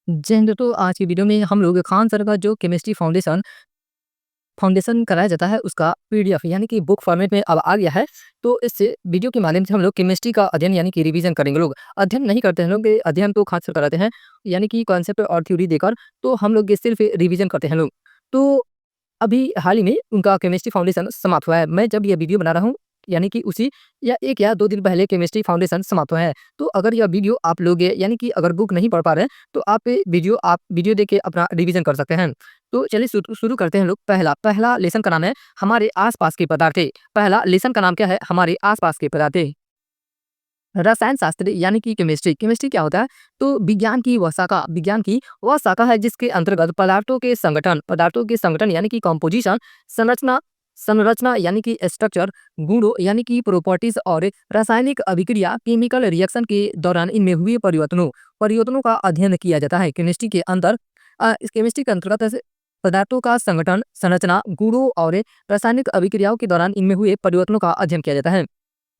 जय हिंद। तो आज की वीडियो में हम लोग खान सर का जो केमिस्ट्री फाउंडेशन फाउंडेशन कराया जाता है उसका पीडीएफ यानी कि बुक फॉर्मेट में अब आ गया है। तो इस वीडियो के माध्यम से हम लोग केमिस्ट्री का अध्ययन यानी कि रिवीजन करेंगे। लोग अध्ययन नहीं करते हैं, लोग अध्ययन तो खान सर कराते हैं यानी कि कॉन्सेप्ट और थ्योरी देकर। तो हम लोग ये सिर्फ रिवीजन करते हैं लोग। तो अभी हाल ही में उनका केमिस्ट्री फाउंडेशन समाप्त हुआ है। मैं जब ये वीडियो बना रहा हूँ यानी कि उसी या 1 या 2 दिन पहले केमिस्ट्री फाउंडेशन समाप्त हुआ है। तो अगर यह वीडियो आप लोग यानी कि अगर बुक नहीं पढ़ पा रहे हैं तो आप वीडियो देख के अपना रिवीजन कर सकते हैं। तो चलिए शुरू करते हैं लोग। पहला लेसन का नाम है हमारे आस-पास के पदार्थ। पहला लेसन का नाम क्या है? हमारे आस-पास के पदार्थ। रसायन शास्त्र यानी कि केमिस्ट्री। केमिस्ट्री क्या होता है? तो विज्ञान की वह शाखा है जिसके अंतर्गत पदार्थों के संगठन यानी कि कंपोजिशन, संरचना संरचना यानी कि स्ट्रक्चर, गुणों यानी कि प्रॉपर्टीज और रासायनिक अभिक्रिया केमिकल रिएक्शन के दौरान इनमें हुए परिवर्तनों का अध्ययन किया जाता है। केमिस्ट्री के अंदर इस केमिस्ट्री के अंतर्गत ऐसे पदार्थों का संगठन, संरचना, गुणों और रासायनिक अभिक्रियाओं के दौरान इनमें हुए परिवर्तनों का अध्ययन किया जाता है।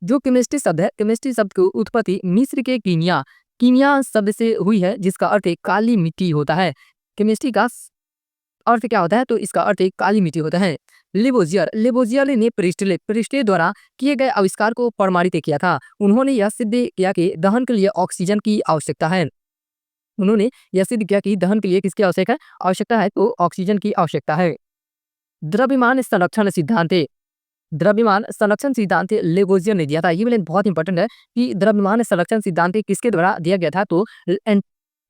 जो केमिस्ट्री शब्द है, केमिस्ट्री शब्द की उत्पत्ति मिस्र के कीनिया शब्द से हुई है जिसका अर्थ एक काली मिट्टी होता है। केमिस्ट्री का अर्थ क्या होता है? तो इसका अर्थ एक काली मिट्टी होता है। लेबोजियर ने प्रिस्टले द्वारा किए गए आविष्कार को प्रमाणित किया था। उन्होंने यह सिद्ध किया कि दहन के लिए ऑक्सीजन की आवश्यकता है। उन्होंने यह सिद्ध किया कि दहन के लिए किसकी आवश्यकता है? तो ऑक्सीजन की आवश्यकता है। द्रव्यमान संरक्षण सिद्धांत। द्रव्यमान संरक्षण सिद्धांत लेबोजियर ने दिया था। ये भी बहुत इंपॉर्टेंट है कि द्रव्यमान संरक्षण सिद्धांत किसके द्वारा दिया गया था? तो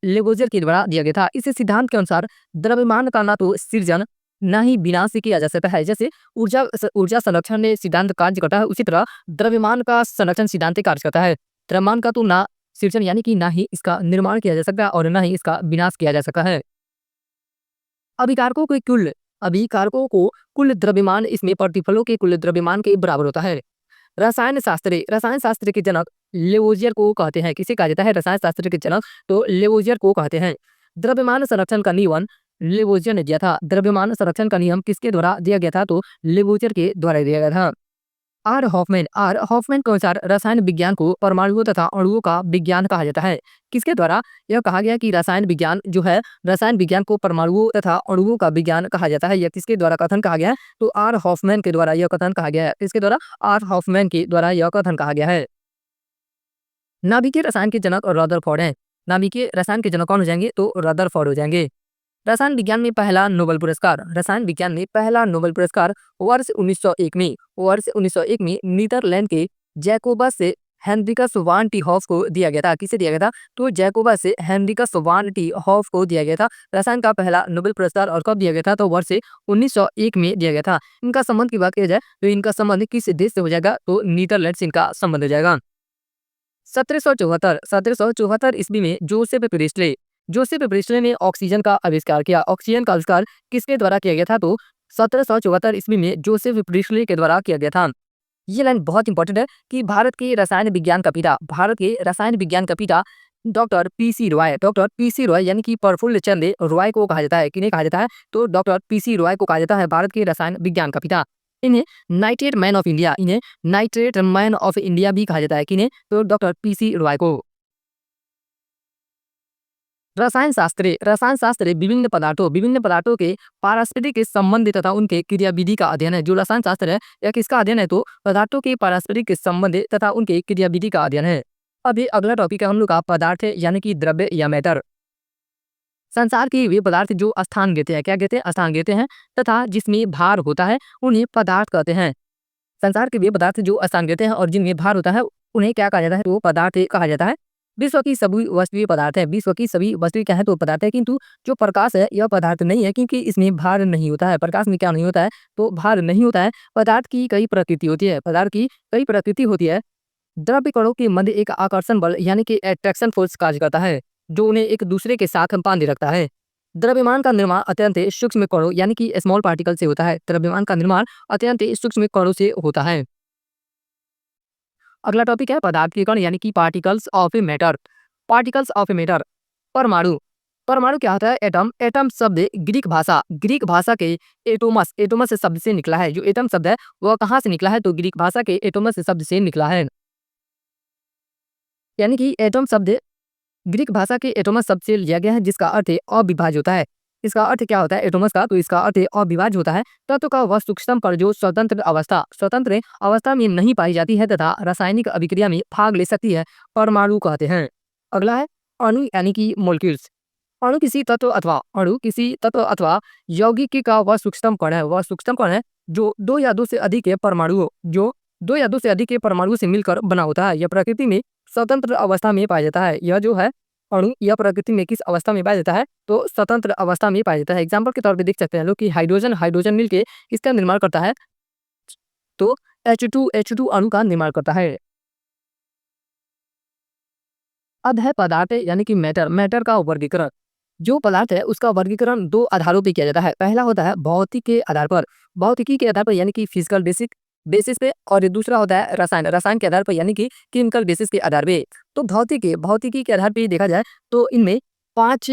लेबोजियर के द्वारा दिया गया था। इस सिद्धांत के अनुसार द्रव्यमान का ना तो सृजन ना ही विनाश किया जा सकता है। जैसे ऊर्जा संरक्षण ने सिद्धांत कार्य करता है, उसी तरह द्रव्यमान का संरक्षण सिद्धांत कार्य करता है। द्रव्यमान का तो ना सृजन यानी कि ना ही इसका निर्माण किया जा सकता है और ना ही इसका विनाश किया जा सकता है। अभिकारकों को कुल द्रव्यमान इसमें प्रतिफलों के कुल द्रव्यमान के बराबर होता है। रसायन शास्त्र के जनक लेवोजियर को कहते हैं। किसे कहा जाता है? रसायन शास्त्र के जनक तो लेवोजियर को कहते हैं। द्रव्यमान संरक्षण का नियम लेवोजियर ने दिया था। द्रव्यमान संरक्षण का नियम किसके द्वारा दिया गया था? तो लेवोजियर के द्वारा दिया गया था। आर हॉफमैन के अनुसार रसायन विज्ञान को परमाणुओं तथा अणुओं का विज्ञान कहा जाता है। किसके द्वारा यह कहा गया कि रसायन विज्ञान को परमाणुओं तथा अणुओं का विज्ञान कहा जाता है? यह किसके द्वारा कथन कहा गया है? तो आर हॉफमैन के द्वारा यह कथन कहा गया है। किसके द्वारा? आर हॉफमैन के द्वारा यह कथन कहा गया है। नाभिकीय रसायन के जनक रदरफोर्ड हैं। नाभिकीय रसायन के जनक कौन हो जाएंगे? तो रदरफोर्ड हो जाएंगे। रसायन विज्ञान में पहला नोबेल पुरस्कार वर्ष 1901 में नीदरलैंड के जैकोबस से हेनरिकस वान टी हॉफ को दिया गया था। किसे दिया गया था? तो जैकोबस से हेनरिकस वान टी हॉफ को दिया गया था रसायन का पहला नोबेल पुरस्कार। और कब दिया गया था? तो वर्ष 1901 में दिया गया था। इनका संबंध की बात किया जाए तो इनका संबंध किस देश से हो जाएगा? तो नीदरलैंड से इनका संबंध हो जाएगा। 1774 ईस्वी में जोसेफ प्रिस्टले ने ऑक्सीजन का आविष्कार किया। ऑक्सीजन का आविष्कार किसके द्वारा किया गया था? तो 1774 ईस्वी में जोसेफ प्रिस्टले के द्वारा किया गया था। ये लाइन बहुत इंपॉर्टेंट है कि भारत के रसायन विज्ञान का पिता डॉक्टर पीसी रॉय यानी कि प्रफुल्ल चंद्र रॉय को कहा जाता है। किन्हें कहा जाता है? तो डॉक्टर पीसी रॉय को कहा जाता है भारत के रसायन विज्ञान का पिता। इन्हें नाइट्रेट मैन ऑफ इंडिया भी कहा जाता है। किन्हें? तो डॉक्टर पीसी रॉय को। रसायन शास्त्र विभिन्न पदार्थों के पारस्परिक संबंध तथा उनके क्रियाविधि का अध्ययन है। जो रसायन शास्त्र है यह किसका अध्ययन है? तो पदार्थों के पारस्परिक संबंध तथा उनके क्रियाविधि का अध्ययन है। अभी अगला टॉपिक है हम लोग का पदार्थ यानी कि द्रव्य या मैटर। संसार के वे पदार्थ जो स्थान घेते हैं, क्या कहते हैं? स्थान घेते हैं तथा जिसमें भार होता है उन्हें पदार्थ कहते हैं। संसार के वे पदार्थ जो स्थान घेते हैं और जिनमें भार होता है उन्हें क्या कहा जाता है? तो पदार्थ कहा जाता है। विश्व की सभी वस्तुएं पदार्थ है। विश्व की सभी वस्तुएं क्या है? तो पदार्थ है। किंतु जो प्रकाश है यह पदार्थ नहीं है क्योंकि इसमें भार नहीं होता है। प्रकाश में क्या नहीं होता है? तो भार नहीं होता है। पदार्थ की कई प्रकृति होती है। द्रव्य कणों के मध्य एक आकर्षण बल यानी कि अट्रैक्शन फोर्स कार्य करता है जो उन्हें एक दूसरे के साथ बांधे रखता है। द्रव्यमान का निर्माण अत्यंत सूक्ष्म कणों यानी कि स्मॉल पार्टिकल से होता है। द्रव्यमान का निर्माण अत्यंत सूक्ष्म कणों से होता है। अगला टॉपिक है पदार्थ के कण यानी कि पार्टिकल्स ऑफ मैटर। परमाणु परमाणु क्या होता है? एटम शब्द ग्रीक भाषा के एटोमस शब्द से निकला है। जो एटम शब्द है वह कहाँ से निकला है? तो ग्रीक भाषा के एटोमस शब्द से निकला है। यानी कि एटम शब्द ग्रीक भाषा के एटोमस शब्द से लिया गया है जिसका अर्थ है अविभाज्य होता है। इसका अर्थ क्या होता है एटोमस का? तो इसका अर्थ है अविभाज्य होता है। तत्व का वह सूक्ष्म पर जो स्वतंत्र अवस्था में नहीं पाई जाती है तथा रासायनिक अभिक्रिया में भाग ले सकती है, परमाणु कहते हैं। अगला है अणु यानी कि मोलिक्यूल्स। अणु किसी तत्व अथवा यौगिक का वह सूक्ष्म कण है, जो दो या दो से अधिक के परमाणु से मिलकर बना होता है। यह प्रकृति में स्वतंत्र अवस्था में पाया जाता है। यह जो है अणु, यह प्रकृति में किस अवस्था में पाया जाता है? तो स्वतंत्र अवस्था में पाया जाता है। एग्जाम्पल के तौर पे देख सकते हैं लोग कि हाइड्रोजन मिलके किसका निर्माण करता है? तो H2 अणु का निर्माण करता है। अब है पदार्थ यानी कि मैटर का वर्गीकरण। जो पदार्थ है उसका वर्गीकरण दो आधारों पे किया जाता है। पहला होता है भौतिकी के आधार पर यानी कि फिजिकल बेसिस पे, और दूसरा होता है रसायन के आधार पर यानी कि केमिकल बेसिस के आधार पे। तो भौतिकी के आधार पे देखा जाए तो इनमें पांच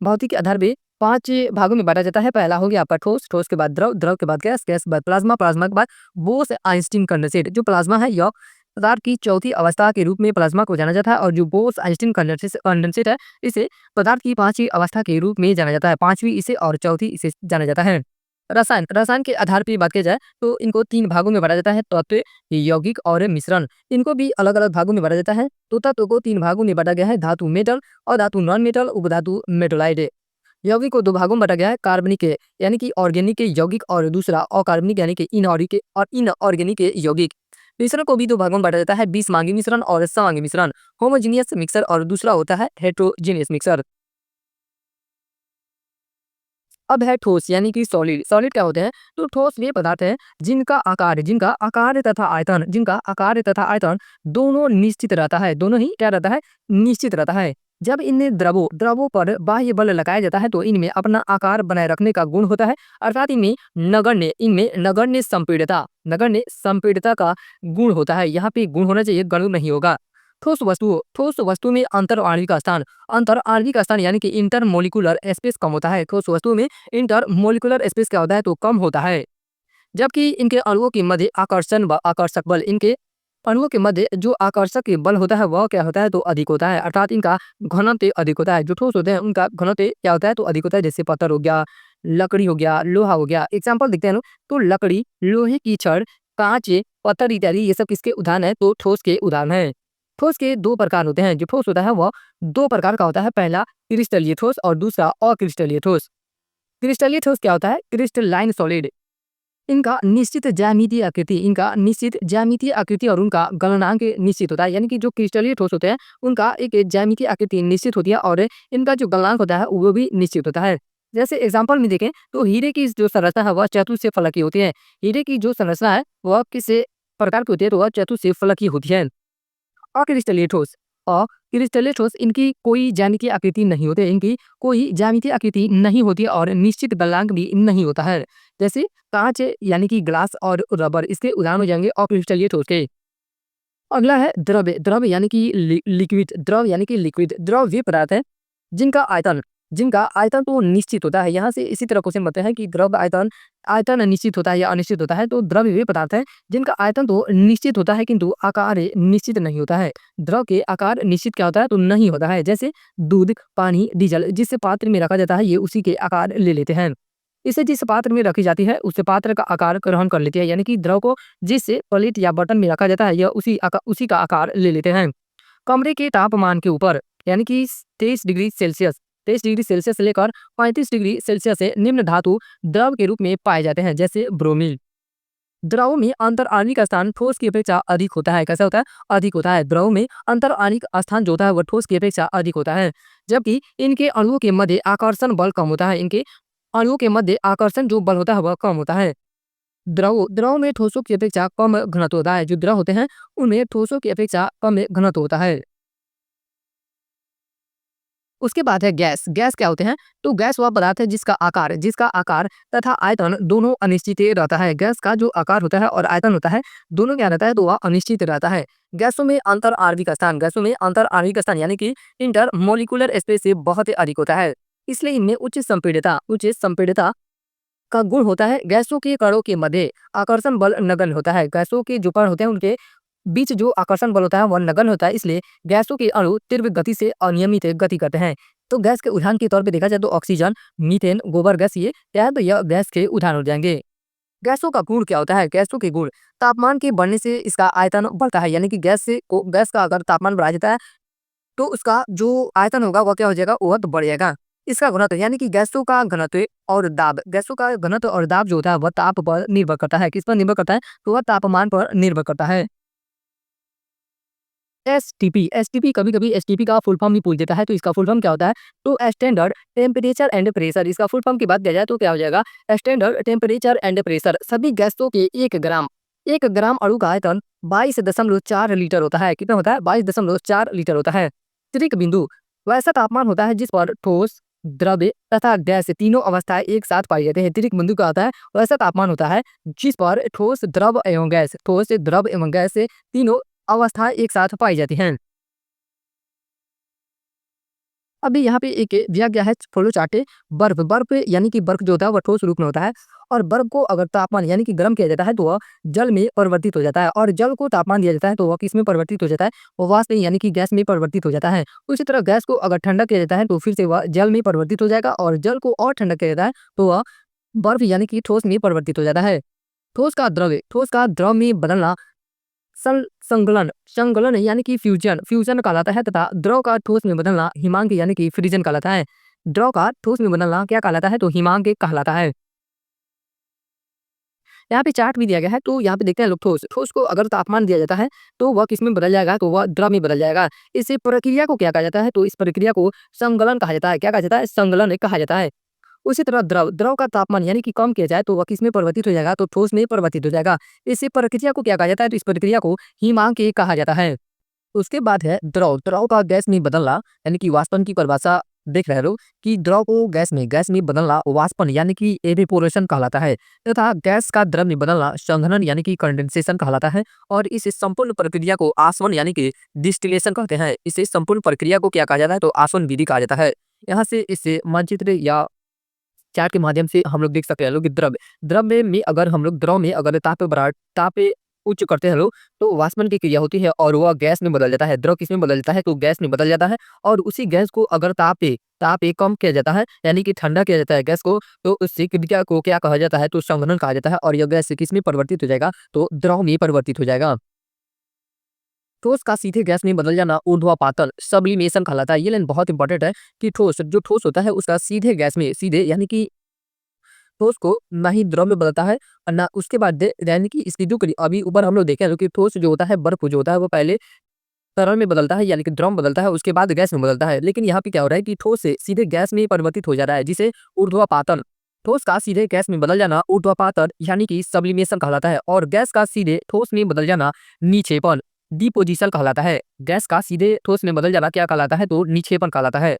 भौतिक के आधार पे 5 भागों में बांटा जाता है। पहला हो गया आपका ठोस के बाद द्रव के बाद गैस के बाद प्लाज्मा के बाद बोस आइंस्टीन कंडेंसेट। जो प्लाज्मा है यह पदार्थ की चौथी अवस्था के रूप में प्लाज्मा को जाना जाता है, और जो बोस आइंस्टीन कंडेंसेट है इसे पदार्थ की पांचवी अवस्था के रूप में जाना जाता है। पांचवी इसे और चौथी इसे जाना जाता है। रसायन के आधार पर बात की जाए तो इनको 3 भागों में बांटा जाता है, तत्व, यौगिक और मिश्रण। इनको भी अलग अलग भागों में बांटा जाता है। तो तत्व को 3 भागों में बांटा गया है, धातु मेटल और धातु नॉन मेटल, उपधातु मेटोलाइट। यौगिक को 2 भागों में बांटा गया है, कार्बनिक यानी कि ऑर्गेनिक यौगिक और दूसरा अकार्बनिक यानी कि इनऑर्गेनिक यौगिक। मिश्रण को भी 2 भागों में बांटा जाता है, बीसमांगी मिश्रण और सवांगी मिश्रण। होमोजीनियस मिक्सर और दूसरा होता है हेट्रोजीनियस मिक्सर। अब है ठोस यानी कि सॉलिड क्या होते हैं? तो ठोस वे पदार्थ हैं जिनका आकार तथा आयतन दोनों निश्चित रहता है, दोनों ही क्या रहता है? निश्चित रहता है। जब इनमें द्रवों पर बाह्य बल लगाया जाता है तो इनमें अपना आकार बनाए रखने का गुण होता है, अर्थात इनमें नगण्य संपीड़ितता का गुण होता है। यहाँ पे गुण होना चाहिए, गण नहीं होगा। ठोस वस्तु में अंतर आणविक स्थान यानी कि इंटरमोलिकुलर स्पेस कम होता है। ठोस वस्तु में इंटरमोलिकुलर स्पेस क्या होता है? तो कम होता है। जबकि इनके अणुओं के मध्य आकर्षक बल, इनके अणुओं के मध्य जो आकर्षक बल होता है वह क्या होता है? तो अधिक होता है, अर्थात इनका घनत्व अधिक होता है। जो ठोस होते हैं उनका घनत्व क्या होता है? तो अधिक होता है। जैसे पत्थर हो गया, लकड़ी हो गया, लोहा हो गया। एग्जाम्पल देखते हैं लोग, तो लकड़ी, लोहे की छड़, कांच, पत्थर इत्यादि ये सब किसके उदाहरण है? तो ठोस के उदाहरण है। ठोस के 2 प्रकार होते हैं। जो ठोस होता है वह 2 प्रकार का होता है। पहला क्रिस्टलीय ठोस और दूसरा अक्रिस्टलीय ठोस। क्रिस्टलीय ठोस क्या होता है? Crystalline solid. इनका निश्चित ज्यामितीय आकृति और उनका गलनांक निश्चित होता है। यानी कि जो क्रिस्टलीय ठोस होते हैं उनका एक ज्यामितीय आकृति निश्चित होती है और इनका जो गलनांक होता है वो भी निश्चित होता है। जैसे एग्जाम्पल में देखें तो हीरे की जो संरचना है वह चतुष्फलकी होती है। हीरे की जो संरचना है वह किस प्रकार की होती है? तो वह चतुष्फलकी होती है। अक्रिस्टलीय ठोस इनकी कोई ज्यामितीय आकृति नहीं होती, और निश्चित गलनांक भी नहीं होता है। जैसे कांच यानी कि ग्लास और रबर, इसके उदाहरण हो जाएंगे अक्रिस्टलीय ठोस के। अगला है द्रव यानी कि लिक्विड। द्रव वे पदार्थ है जिनका आयतन तो निश्चित होता है। यहाँ से इसी तरह क्वेश्चन बनते हैं कि द्रव आयतन निश्चित होता है या अनिश्चित होता है। तो द्रव वे पदार्थ है जिनका आयतन तो निश्चित होता है किंतु आकार निश्चित नहीं होता है। द्रव के आकार निश्चित क्या होता है? तो नहीं होता है। जैसे दूध, पानी, डीजल, जिस पात्र में रखा जाता है ये उसी के आकार ले लेते हैं। इसे जिस पात्र में रखी जाती है उस पात्र का आकार ग्रहण कर लेती है। यानी कि द्रव को जिस प्लेट या बर्तन में रखा जाता है यह उसी का आकार ले लेते हैं। कमरे के तापमान के ऊपर यानी कि 23 डिग्री सेल्सियस से लेकर 35 डिग्री सेल्सियस से निम्न धातु द्रव के रूप में पाए जाते हैं, जैसे ब्रोमीन। द्रव में अंतर आणविक स्थान ठोस की अपेक्षा अधिक होता है। कैसा होता है? अधिक होता है। द्रव में अंतर आणविक स्थान जो होता है वह ठोस की अपेक्षा अधिक होता है, जबकि इनके अणुओं के मध्य आकर्षण बल कम होता है। इनके अणुओं के मध्य आकर्षण जो बल होता है वह कम होता है। द्रव में ठोसों की अपेक्षा कम घनत्व होता है। जो द्रव होते हैं उनमें ठोसों की अपेक्षा कम घनत्व होता है। उसके बाद है गैस क्या होते हैं? तो गैस वह पदार्थ है जिसका आकार तथा आयतन दोनों अनिश्चित रहता है। गैस का जो आकार होता है और आयतन होता है दोनों क्या रहता है? तो वह अनिश्चित रहता है। गैसों में अंतर आणविक स्थान यानी कि इंटरमोलिकुलर स्पेस से बहुत अधिक होता है। इसलिए इनमें उच्च संपीड़ितता का गुण होता है। गैसों के कणों के मध्य आकर्षण बल नगण्य होता है। गैसों के जो कण होते हैं उनके बीच जो आकर्षण बल होता है वह नगण्य होता है, इसलिए गैसों के अणु तीव्र गति से अनियमित गति करते हैं। तो गैस के उदाहरण के तौर पे देखा जाए तो ऑक्सीजन, मीथेन, गोबर गैस ये क्या है, तो यह गैस के उदाहरण हो जाएंगे। गैसों का गुण क्या होता है? गैसों के गुण, तापमान के बढ़ने से इसका आयतन बढ़ता है, यानी कि गैस का अगर तापमान बढ़ा जाता है तो उसका जो आयतन होगा वह क्या हो जाएगा, वह तो बढ़ जाएगा। इसका घनत्व यानी कि गैसों का घनत्व और दाब जो होता है वह ताप पर निर्भर करता है। किस पर निर्भर करता है? तो वह तापमान पर निर्भर करता है। एसटीपी कभी-कभी एसटीपी का फुल फॉर्म भी पूछ देता है, तो इसका फुल फॉर्म क्या होता है? तो स्टैंडर्ड टेम्परेचर एंड प्रेशर। इसका फुल फॉर्म की बात किया जाए तो क्या हो जाएगा? Standard temperature and pressure. सभी गैसों के 1 ग्राम अणु का आयतन 22.4 लीटर होता है। कितना होता है? 22.4 लीटर होता है। त्रिक बिंदु वैसा तापमान होता है जिस पर ठोस, द्रव्य तथा गैस तीनों अवस्थाएं एक साथ पाई जाती है। त्रिक बिंदु का होता है वैसा तापमान होता है जिस पर ठोस, द्रव एवं गैस तीनों अवस्थाएं एक साथ पाई जाती हैं। अभी यहाँ पे एक दिया गया है फ्लो चार्ट। बर्फ यानी कि बर्फ जो होता है वह ठोस रूप में होता है, और बर्फ को अगर तापमान यानी कि गर्म किया जाता है तो वह जल में परिवर्तित हो जाता है, और जल को तापमान दिया जाता है तो वह किस में परिवर्तित हो जाता है? वो वाष्प में यानी कि गैस में परिवर्तित हो जाता है। उसी तरह गैस को अगर ठंडा किया जाता है तो फिर से वह जल में परिवर्तित हो जाएगा, और जल को और ठंडा किया जाता है तो वह बर्फ यानी कि ठोस में परिवर्तित हो जाता है। ठोस का द्रव में बदलना संगलन यानी कि फ्यूजन कहलाता है, तथा द्रव का ठोस में बदलना हिमांक यानी कि फ्रीजन कहलाता है। द्रव का ठोस में बदलना क्या कहलाता है? तो हिमांक कहलाता है। यहाँ पे चार्ट भी दिया गया है, तो यहाँ पे देखते हैं लोग ठोस को अगर तापमान दिया जाता है तो वह किस में बदल जाएगा? तो वह द्रव में बदल जाएगा। इस प्रक्रिया को क्या कहा जाता है? तो इस प्रक्रिया को संगलन कहा जाता है। क्या कहा जाता है? संगलन कहा जाता है। उसी तरह द्रव का तापमान यानी कि कम किया जाए तो वह किसमें परिवर्तित हो जाएगा? तो ठोस में परिवर्तित हो जाएगा। इस प्रक्रिया को क्या कहा जाता है? तो इस प्रक्रिया को हिमांक कहा जाता है। उसके बाद है द्रव का गैस में बदलना, यानी कि वाष्पन की परिभाषा देख रहे हो कि द्रव को गैस में बदलना वाष्पन यानी कि एवेपोरेशन कहलाता है, तथा गैस का द्रव में बदलना संघनन यानी कि कंडेंसेशन कहलाता है, और इस संपूर्ण प्रक्रिया को आसवन यानी कि डिस्टिलेशन कहते हैं। इसे संपूर्ण प्रक्रिया को क्या कहा जाता है? तो आसवन विधि कहा जाता है। यहाँ से इस मानचित्र या चार्ट के माध्यम से हम लोग देख सकते हैं लोग कि द्रव में अगर ताप उच्च करते हैं लोग तो वाष्पन की क्रिया होती है और वह गैस में बदल जाता है। द्रव किस में बदल जाता है? तो गैस में बदल जाता है, और उसी गैस को अगर ताप पे कम किया जाता है यानी कि ठंडा किया जाता है गैस को, तो उसी क्रिया को क्या कहा जाता है? तो संघनन कहा जाता है, और यह गैस किस में परिवर्तित हो जाएगा? तो द्रव में परिवर्तित हो जाएगा। ठोस का सीधे गैस में बदल जाना ऊर्ध्वापातन सब्लिमेशन कहलाता है। ये लाइन बहुत इंपॉर्टेंट है कि ठोस होता है उसका सीधे गैस में यानी कि ठोस को ना ही द्रव में बदलता है और ना उसके बाद यानी कि इसकी जो अभी ऊपर हम लोग देखे हैं कि ठोस जो होता है, बर्फ जो होता है वो पहले तरल में बदलता है यानी कि द्रव में बदलता है, उसके बाद गैस में बदलता है। लेकिन यहाँ पे क्या हो रहा है कि ठोस से सीधे गैस में परिवर्तित हो जा रहा है, जिसे ऊर्ध्वापातन। ठोस का सीधे गैस में बदल जाना ऊर्ध्वापातन यानी कि सब्लिमेशन कहलाता है, और गैस का सीधे ठोस में बदल जाना निक्षेपण डिपोजिशन कहलाता है। गैस का सीधे ठोस में बदल जाना क्या कहलाता है? तो निक्षेपण कहलाता है।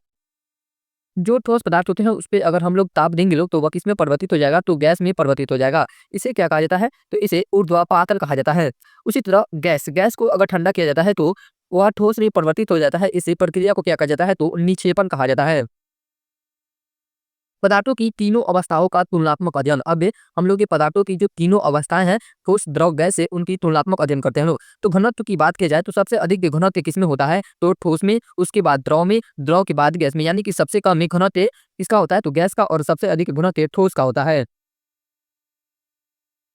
जो ठोस पदार्थ होते हैं उस पे अगर हम लोग ताप देंगे लोग तो वह किस में परिवर्तित हो जाएगा? तो गैस में परिवर्तित हो जाएगा। इसे क्या कहा जाता है? तो इसे ऊर्ध्वापातन कहा जाता है। उसी तरह गैस को अगर ठंडा किया जाता है तो वह ठोस में परिवर्तित हो जाता है। इस प्रक्रिया को क्या कहा जाता है? तो निक्षेपण कहा जाता है। पदार्थों की तीनों अवस्थाओं का तुलनात्मक अध्ययन। अब हम लोग ये पदार्थों की जो तीनों अवस्थाएं हैं ठोस, द्रव, गैस है, उनकी तुलनात्मक अध्ययन करते हैं लोग। तो घनत्व की बात की जाए तो सबसे अधिक घनत्व किसमें होता है? तो ठोस में, उसके बाद द्रव में, द्रव के बाद गैस में, यानी कि सबसे कम घनत्व किसका होता है? तो गैस का, और सबसे अधिक घनत्व ठोस का होता है।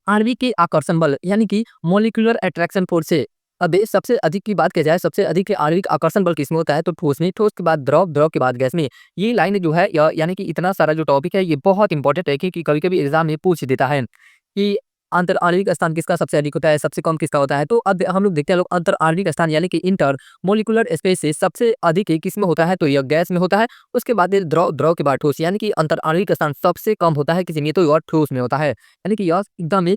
आणविक के आकर्षण बल यानी कि मोलिकुलर अट्रैक्शन फोर्स से अब सबसे अधिक की बात की जाए, सबसे अधिक आणविक आकर्षण बल किसमें होता है? तो ठोस में, ठोस के बाद द्रव, द्रव के बाद गैस में। ये लाइन जो है यानी कि इतना सारा जो टॉपिक है ये बहुत इंपॉर्टेंट है, क्योंकि कभी कभी एग्जाम में पूछ देता है कि अंतर आणविक स्थान किसका सबसे अधिक होता है, सबसे कम किसका होता है। तो अब हम लोग देखते हैं लोग अंतर आणविक स्थान यानी कि इंटर मोलिकुलर स्पेस से सबसे अधिक किसमें होता है? तो यह गैस में होता है। उसके बाद ये द्रव, द्रव के बाद ठोस, यानी कि अंतर आणविक स्थान सबसे कम होता है किसी में, तो यह ठोस में होता है। यानी कि यह एकदम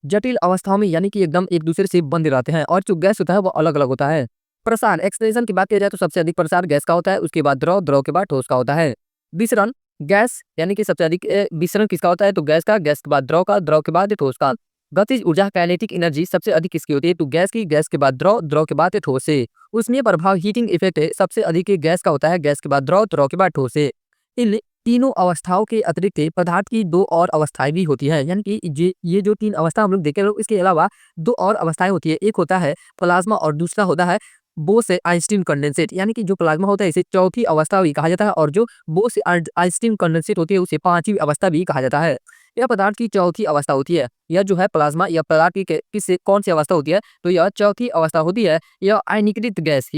जटिल अवस्थाओं में यानी कि एकदम एक दूसरे से बंद रहते हैं, और जो गैस होता है वो अलग अलग होता है। प्रसार एक्सलेशन की बात की जाए तो सबसे अधिक प्रसार गैस का होता है, उसके बाद द्रव, द्रव के बाद ठोस का होता है। विसरण गैस यानी कि सबसे अधिक विसरण किसका होता है? तो गैस का, गैस के बाद द्रव का, द्रव के बाद ठोस का। गतिज ऊर्जा काइनेटिक एनर्जी सबसे अधिक किसकी होती है? तो गैस की, गैस के बाद द्रव, द्रव के बाद ठोस से। उसमें प्रभाव हीटिंग इफेक्ट सबसे अधिक गैस का होता है, गैस के बाद द्रव, द्रव के बाद ठोस से। इन तीनों अवस्थाओं के अतिरिक्त पदार्थ की 2 और अवस्थाएँ भी होती हैं। यानी कि ये जो 3 अवस्था हम लोग देख रहे हो, इसके अलावा 2 और अवस्थाएँ होती हैं। एक होता है प्लाज़्मा और दूसरा होता है बोस-आइंस्टीन कंडेंसेट। यानी कि जो प्लाज़्मा होता है इसे चौथी अवस्था भी कहा जाता है और जो बोस-आइंस्टीन कंडेंसेट होती है उसे 5वीं अवस्था भी कहा जाता है। यह पदार्थ की चौथी अवस्था होती है। यह जो है प्लाज़्मा या पदार्थ की किस कौन-सी अवस्था होती है? तो यह चौथी अवस्था होती है। यह आयनीकृत गैस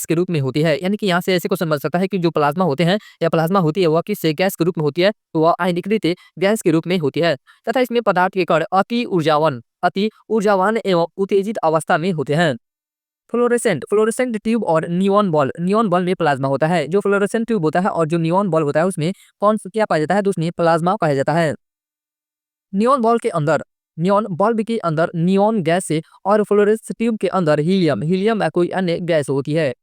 के रूप में होती है। यानी कि यहाँ से ऐसे क्वेश्चन बन सकता है कि जो प्लाज़्मा होते हैं या प्लाज़्मा होती है वह किस गैस के रूप में होती है? तो वह आयनीकृत गैस के रूप में होती है तथा इसमें पदार्थ के कण अति ऊर्जावान एवं उत्तेजित अवस्था में होते हैं। फ्लोरेसेंट ट्यूब और नियॉन बॉल में प्लाज़्मा होता है। जो फ्लोरेसेंट ट्यूब होता है और जो नियॉन बॉल होता है उसमें क्या पाया जाता है? तो उसमें प्लाज़्मा पाया जाता है। नियॉन बल्ब के अंदर नियॉन गैस से और फ्लोरेसेंट ट्यूब के अंदर हीलियम या कोई अन्य गैस होती है।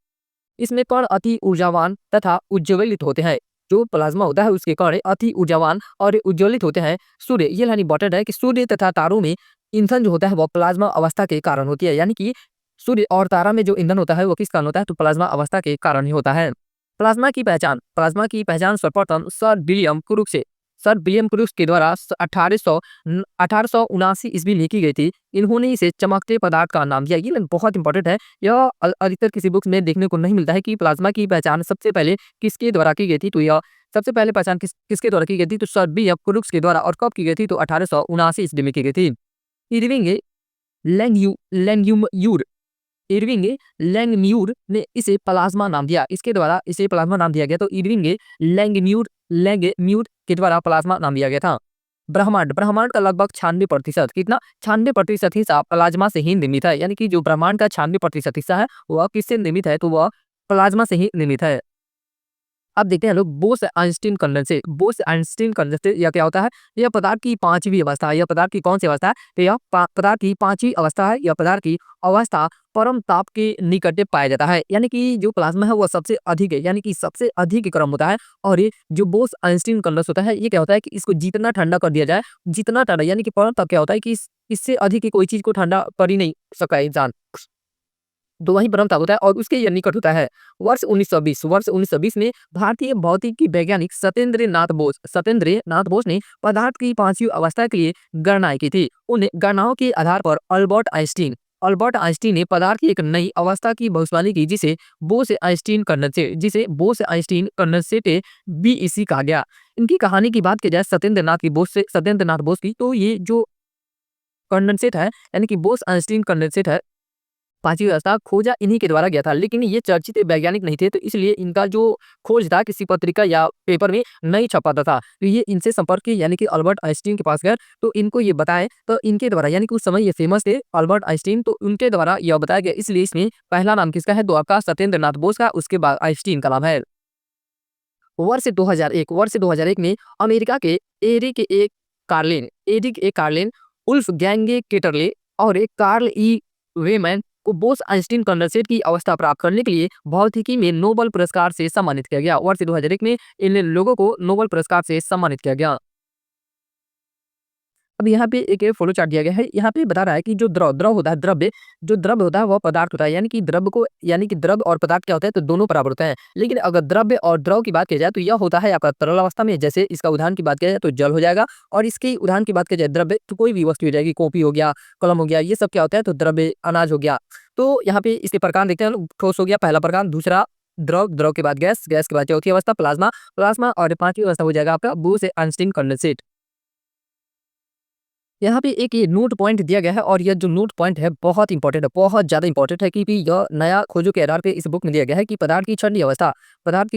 इसमें कण अति ऊर्जावान तथा उज्ज्वलित होते हैं। जो प्लाज्मा होता है उसके कण अति ऊर्जावान और उज्ज्वलित होते हैं। सूर्य ये लाइन इंपॉर्टेंट है कि सूर्य तथा तारों में ईंधन जो होता है वो प्लाज्मा अवस्था के कारण होती है। यानी कि सूर्य और तारा में जो ईंधन होता है वो किस कारण होता है? तो प्लाज्मा अवस्था के कारण ही होता है। प्लाज्मा की पहचान सर्वप्रथम सर विलियम क्रूक्स के द्वारा 1879 ईस्वी में की गई थी। इन्होंने इसे चमकते पदार्थ का नाम दिया। ये लाइन बहुत इंपॉर्टेंट है। यह अधिकतर किसी बुक्स में देखने को नहीं मिलता है कि प्लाज्मा की पहचान सबसे पहले किसके द्वारा की गई थी। तो यह सबसे पहले पहचान किसके द्वारा की गई थी? तो सर विलियम क्रूक्स के द्वारा। और कब की गई थी? तो 1879 ईस्वी में की गई थी। इरविंग लैंगम्यूर इरविंग लैंगम्यूर ने इसे प्लाज्मा नाम दिया। इसके द्वारा इसे प्लाज्मा नाम दिया गया। तो इरविंग लैंगम्यूर के द्वारा प्लाज्मा नाम दिया गया था। ब्रह्मांड का लगभग 96% कितना 96% हिस्सा प्लाज्मा से ही निर्मित है। यानी कि जो ब्रह्मांड का 96% हिस्सा है वह किससे निर्मित है? तो वह प्लाज्मा से ही निर्मित है। अब देखते हैं लोग बोस-आइंस्टीन कंडेंसेट यह क्या होता है? यह पदार्थ की 5वीं अवस्था है। यह पदार्थ की कौन सी अवस्था है? तो यह पदार्थ की 5वीं अवस्था है। यह पदार्थ की अवस्था परम ताप के निकट पाया जाता है। यानी कि जो प्लाज्मा है वह सबसे अधिक है। यानी कि सबसे अधिक गर्म होता है। और ये जो बोस-आइंस्टीन कंडेंसेट होता है ये क्या होता है कि इसको जितना ठंडा कर दिया जाए, जितना ठंडा यानी कि परम ताप क्या होता है कि इससे अधिक कोई चीज को ठंडा कर ही नहीं सकता है इंसान। तो वही परम ताप होता है और उसके ये निकट होता है। वर्ष 1920 में भारतीय भौतिकी वैज्ञानिक सत्येंद्र नाथ बोस ने पदार्थ की 5वीं अवस्था के लिए गणनाएं की थी। उन गणनाओं के आधार पर अल्बर्ट आइंस्टीन ने पदार्थ की एक नई अवस्था की भविष्यवाणी की जिसे बोस आइंस्टीन कंडेंसेट बीईसी कहा गया। इनकी कहानी की बात की जाए सत्येंद्र नाथ बोस की, तो ये जो कंडेंसेट है यानी कि बोस आइंस्टीन कंडेंसेट है 5वीं अवस्था खोजा इन्हीं के द्वारा गया था। लेकिन ये चर्चित वैज्ञानिक नहीं थे तो इसलिए इनका जो खोज था किसी पत्रिका या पेपर में नहीं छपाता था। तो ये इनसे संपर्क किए यानी कि अल्बर्ट आइंस्टीन के पास गए तो इनको ये बताएं तो इनके द्वारा यानी कि उस समय ये फेमस थे अल्बर्ट आइंस्टीन, तो उनके द्वारा यह बताया गया। इसलिए इसमें पहला नाम किसका है? तो आपका सत्येंद्र नाथ बोस का, उसके बाद आइंस्टीन का नाम है। वर्ष 2001 में अमेरिका के एरिक ए कार्लिन, उल्फ गैंगे केटरले और एक कार्ल ई वेमैन को बोस आइंस्टीन कंडेंसेट की अवस्था प्राप्त करने के लिए भौतिकी में नोबेल पुरस्कार से सम्मानित किया गया। वर्ष 2001 में इन लोगों को नोबेल पुरस्कार से सम्मानित किया गया। अब यहाँ पे एक फ्लो चार्ट दिया गया है। यहाँ पे बता रहा है कि जो द्रव्य होता है वह पदार्थ होता है। यानी कि द्रव और पदार्थ क्या होता है? तो दोनों बराबर होते हैं। लेकिन अगर द्रव्य और द्रव की बात की जाए तो यह होता है आपका तरल अवस्था में। जैसे इसका उदाहरण की बात किया जाए तो जल हो जाएगा। और इसके उदाहरण की बात की जाए द्रव्य तो कोई भी वस्तु हो जाएगी, कॉपी हो गया, कलम हो गया, ये सब क्या होता है? तो द्रव्य, अनाज हो गया। तो यहाँ पे इसके प्रकार देखते हैं। ठोस हो गया पहला प्रकार, दूसरा द्रव के बाद गैस के बाद चौथी अवस्था प्लाज्मा और 5वीं अवस्था हो जाएगा आपका बोस आइंस्टीन कंडेंसेट। यहाँ पे एक ये नोट पॉइंट दिया गया है और यह जो नोट पॉइंट है बहुत इंपॉर्टेंट है, बहुत ज़्यादा इंपॉर्टेंट है क्योंकि यह नया खोजों के आधार पे इस बुक में दिया गया है कि पदार्थ की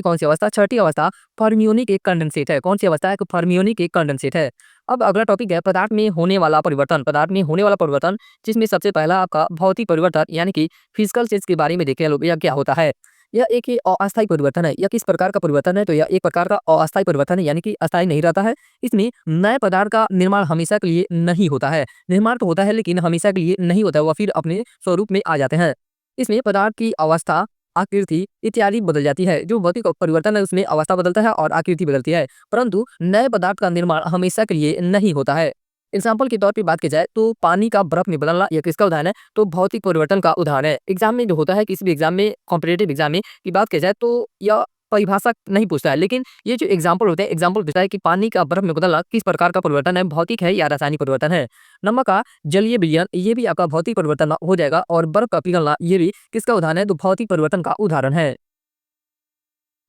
कौन सी अवस्था? छठी अवस्था फर्मियोनिक एक कंडेंसेट है। कौन सी अवस्था है? फर्मियोनिक एक कंडेंसेट है। अब अगला टॉपिक है पदार्थ में होने वाला परिवर्तन जिसमें सबसे पहला आपका भौतिक परिवर्तन यानी कि फिजिकल चेंज के बारे में देखें लोग, यह क्या होता है? यह एक अस्थायी परिवर्तन है। यह किस प्रकार का परिवर्तन है? तो यह एक प्रकार का अस्थायी परिवर्तन है यानी कि अस्थायी नहीं रहता है। इसमें नए पदार्थ का निर्माण हमेशा के लिए नहीं होता है। निर्माण तो होता है लेकिन हमेशा के लिए नहीं होता है, वह फिर अपने स्वरूप में आ जाते हैं। इसमें पदार्थ की अवस्था, आकृति इत्यादि बदल जाती है। जो भौतिक परिवर्तन है उसमें अवस्था बदलता है और आकृति बदलती है, परंतु नए पदार्थ का निर्माण हमेशा के लिए नहीं होता है। एग्जाम्पल के तौर पे बात की जाए तो पानी का बर्फ में बदलना यह किसका उदाहरण है? तो भौतिक परिवर्तन का उदाहरण है। एग्जाम में जो होता है किसी भी एग्जाम में, कॉम्पिटेटिव एग्जाम में की बात की जाए तो यह परिभाषा नहीं पूछता है, लेकिन ये जो एग्जाम्पल होते हैं, एग्जाम्पल देता है कि पानी का बर्फ में बदलना किस प्रकार का परिवर्तन है, भौतिक है या रासायनिक परिवर्तन है। नमक का जलीय विलयन, ये भी आपका भौतिक परिवर्तन हो जाएगा, और बर्फ का पिघलना, ये भी किसका उदाहरण है, तो भौतिक परिवर्तन का उदाहरण है।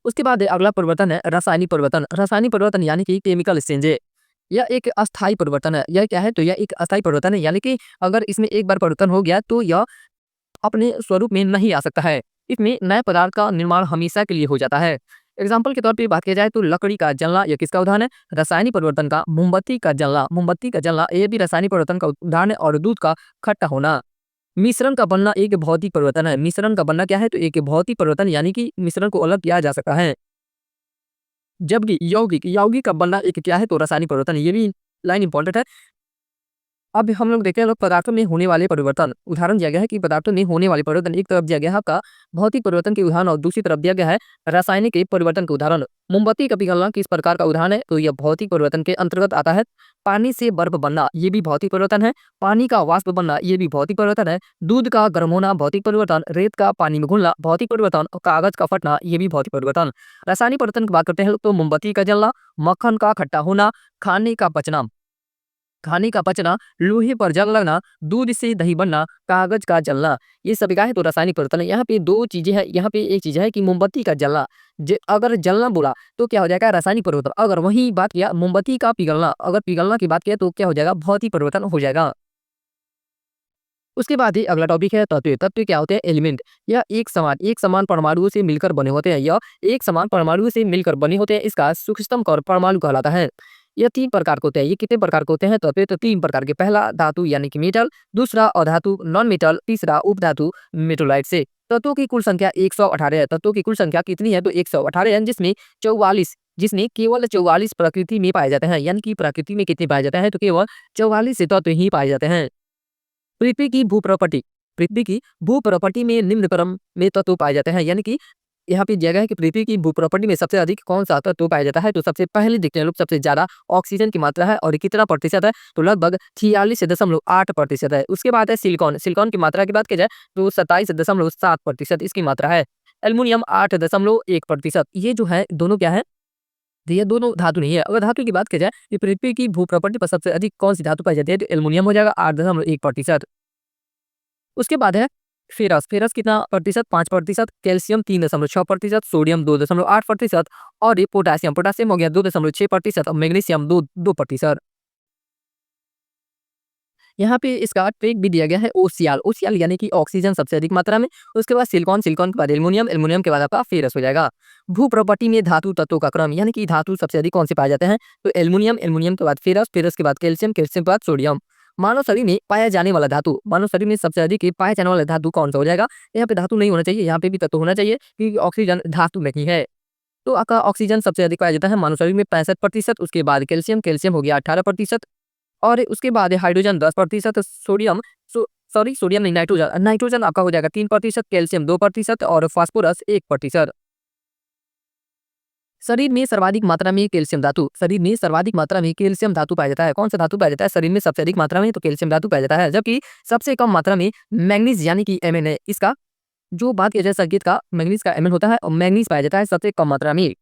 उसके बाद अगला परिवर्तन है रासायनिक परिवर्तन। रासायनिक परिवर्तन यानी कि केमिकल एक्सचेंज है। यह एक अस्थायी परिवर्तन है। यह क्या है, तो यह एक अस्थायी परिवर्तन है, यानी कि अगर इसमें एक बार परिवर्तन हो गया तो यह अपने स्वरूप में नहीं आ सकता है। इसमें नए पदार्थ का निर्माण हमेशा के लिए हो जाता है। एग्जाम्पल के तौर पे बात किया जाए तो लकड़ी का जलना, यह किसका उदाहरण है, रासायनिक परिवर्तन का। मोमबत्ती का जलना, मोमबत्ती का जलना, यह भी रासायनिक परिवर्तन का उदाहरण है। और दूध का खट्टा होना। मिश्रण का बनना एक भौतिक परिवर्तन है। मिश्रण का बनना क्या है, तो एक भौतिक परिवर्तन, यानी कि मिश्रण को अलग किया जा सकता है। जबकि यौगिक, यौगिक का बनना एक क्या है, तो रासायनिक परिवर्तन। ये भी लाइन इंपॉर्टेंट है। अब हम लोग देखते हैं लोग पदार्थों में होने वाले परिवर्तन। उदाहरण दिया गया है कि पदार्थों में होने वाले परिवर्तन, एक तरफ दिया गया है आपका भौतिक परिवर्तन के उदाहरण, और दूसरी तरफ दिया गया है रासायनिक के परिवर्तन के उदाहरण। मोमबत्ती का पिघलना किस प्रकार का उदाहरण है, तो यह भौतिक परिवर्तन के अंतर्गत आता है। पानी से बर्फ बनना, ये भी भौतिक परिवर्तन है। पानी का वाष्प बनना, ये भी भौतिक परिवर्तन है। दूध का गर्म होना भौतिक परिवर्तन। रेत का पानी में घुलना भौतिक परिवर्तन। और कागज का फटना, ये भी भौतिक परिवर्तन। रासायनिक परिवर्तन की बात करते हैं तो मोमबत्ती का जलना, मक्खन का खट्टा होना, खाने का पचना, खाने का पचना, लोहे पर जंग लगना, दूध से दही बनना, कागज का जलना, ये सभी क्या है, तो रासायनिक परिवर्तन है। यहाँ पे दो चीजें हैं। यहाँ पे एक चीज है कि मोमबत्ती का जलना, अगर जलना बोला तो क्या हो जाएगा, रासायनिक परिवर्तन। अगर वही बात किया मोमबत्ती का पिघलना, अगर पिघलना की बात किया तो क्या हो जाएगा, भौतिक परिवर्तन हो जाएगा। उसके बाद ही अगला टॉपिक है तत्व। तत्व क्या होते हैं, एलिमेंट। यह एक समान परमाणुओं से मिलकर बने होते हैं। यह एक समान परमाणुओं से मिलकर बने होते हैं। इसका सूक्ष्मतम कण परमाणु कहलाता है। यह 3 प्रकार के होते हैं। ये कितने प्रकार के होते हैं, तत्व तो 3 प्रकार के। पहला धातु यानी कि मेटल, दूसरा अधातु नॉन मेटल, तीसरा उपधातु मेटोलाइट से। तत्वों की कुल संख्या 118 है। तत्वों की कुल संख्या कितनी है, तो 118 है, जिसमें केवल 44 प्रकृति में पाए जाते हैं। यानी कि प्रकृति में कितने पाए जाते हैं, तो केवल 44 तत्व ही पाए जाते हैं। पृथ्वी की भूप्रॉपर्टी, पृथ्वी की भूप्रॉपर्टी में निम्न क्रम में तत्व पाए जाते हैं। यानी कि यहाँ पे जगह है कि पृथ्वी की भूप्रॉपर्टी में सबसे अधिक कौन सा तत्व पाया जाता है, तो सबसे पहले देखते हैं लोग सबसे ज्यादा ऑक्सीजन की मात्रा है। और ये कितना प्रतिशत है, तो लगभग 46.8% है। उसके बाद है सिलिकॉन। सिलिकॉन की मात्रा की बात की जाए तो 27.7% इसकी मात्रा है। एल्युमिनियम 8.1%। ये जो है दोनों क्या है, तो ये दोनों धातु नहीं है। अगर धातु की बात की जाए कि पृथ्वी की भूप्रॉपर्टी पर सबसे अधिक कौन सी धातु पाई जाती है, तो एल्युमिनियम हो जाएगा 8.1%। उसके बाद है फेरस। फेरस कितना प्रतिशत, 5%। कैल्शियम 3.6%। सोडियम 2.8%। और ये पोटासियम, पोटासियम हो गया 2.6%। और मैग्नीशियम 2%। यहाँ पे इसका ट्रिक भी दिया गया है ओसियाल। ओसियाल यानी कि ऑक्सीजन सबसे अधिक मात्रा में। उसके बाद सिलिकॉन, सिलिकॉन के बाद एल्युमिनियम, एल्युमिनियम के बाद आपका फेरस हो जाएगा। भू प्रॉपर्टी में धातु तत्वों का क्रम, यानी कि धातु सबसे अधिक कौन से पाए जाते हैं, तो एल्युमिनियम, एल्युमिनियम के बाद फेरस, फेरस के बाद कैल्शियम, कैल्शियम के बाद सोडियम। मानव शरीर में पाया जाने वाला धातु, मानव शरीर में सबसे अधिक पाया जाने वाला धातु कौन सा हो जाएगा। यहाँ पे धातु नहीं होना चाहिए, यहाँ पे भी तत्व होना चाहिए, क्योंकि ऑक्सीजन धातु नहीं है। तो आपका ऑक्सीजन सबसे अधिक पाया जाता है मानव शरीर में 65%। उसके बाद कैल्शियम, कैल्शियम हो गया 18%। और उसके बाद हाइड्रोजन 10%। सोडियम, सोडियम नहीं, नाइट्रोजन, नाइट्रोजन आपका हो जाएगा 3%। कैल्शियम 2% और फास्फोरस 1%। शरीर में सर्वाधिक मात्रा में कैल्शियम धातु, शरीर में सर्वाधिक मात्रा में कैल्शियम धातु पाया जाता है। कौन सा धातु पाया जाता है शरीर में सबसे अधिक मात्रा में, तो कैल्शियम धातु पाया जाता है। जबकि सबसे कम मात्रा में मैग्नीज यानी कि Mn है। इसका जो बात किया जाए संकेत का, मैग्नीज का Mn होता है और मैग्नीज पाया जाता है सबसे कम मात्रा में।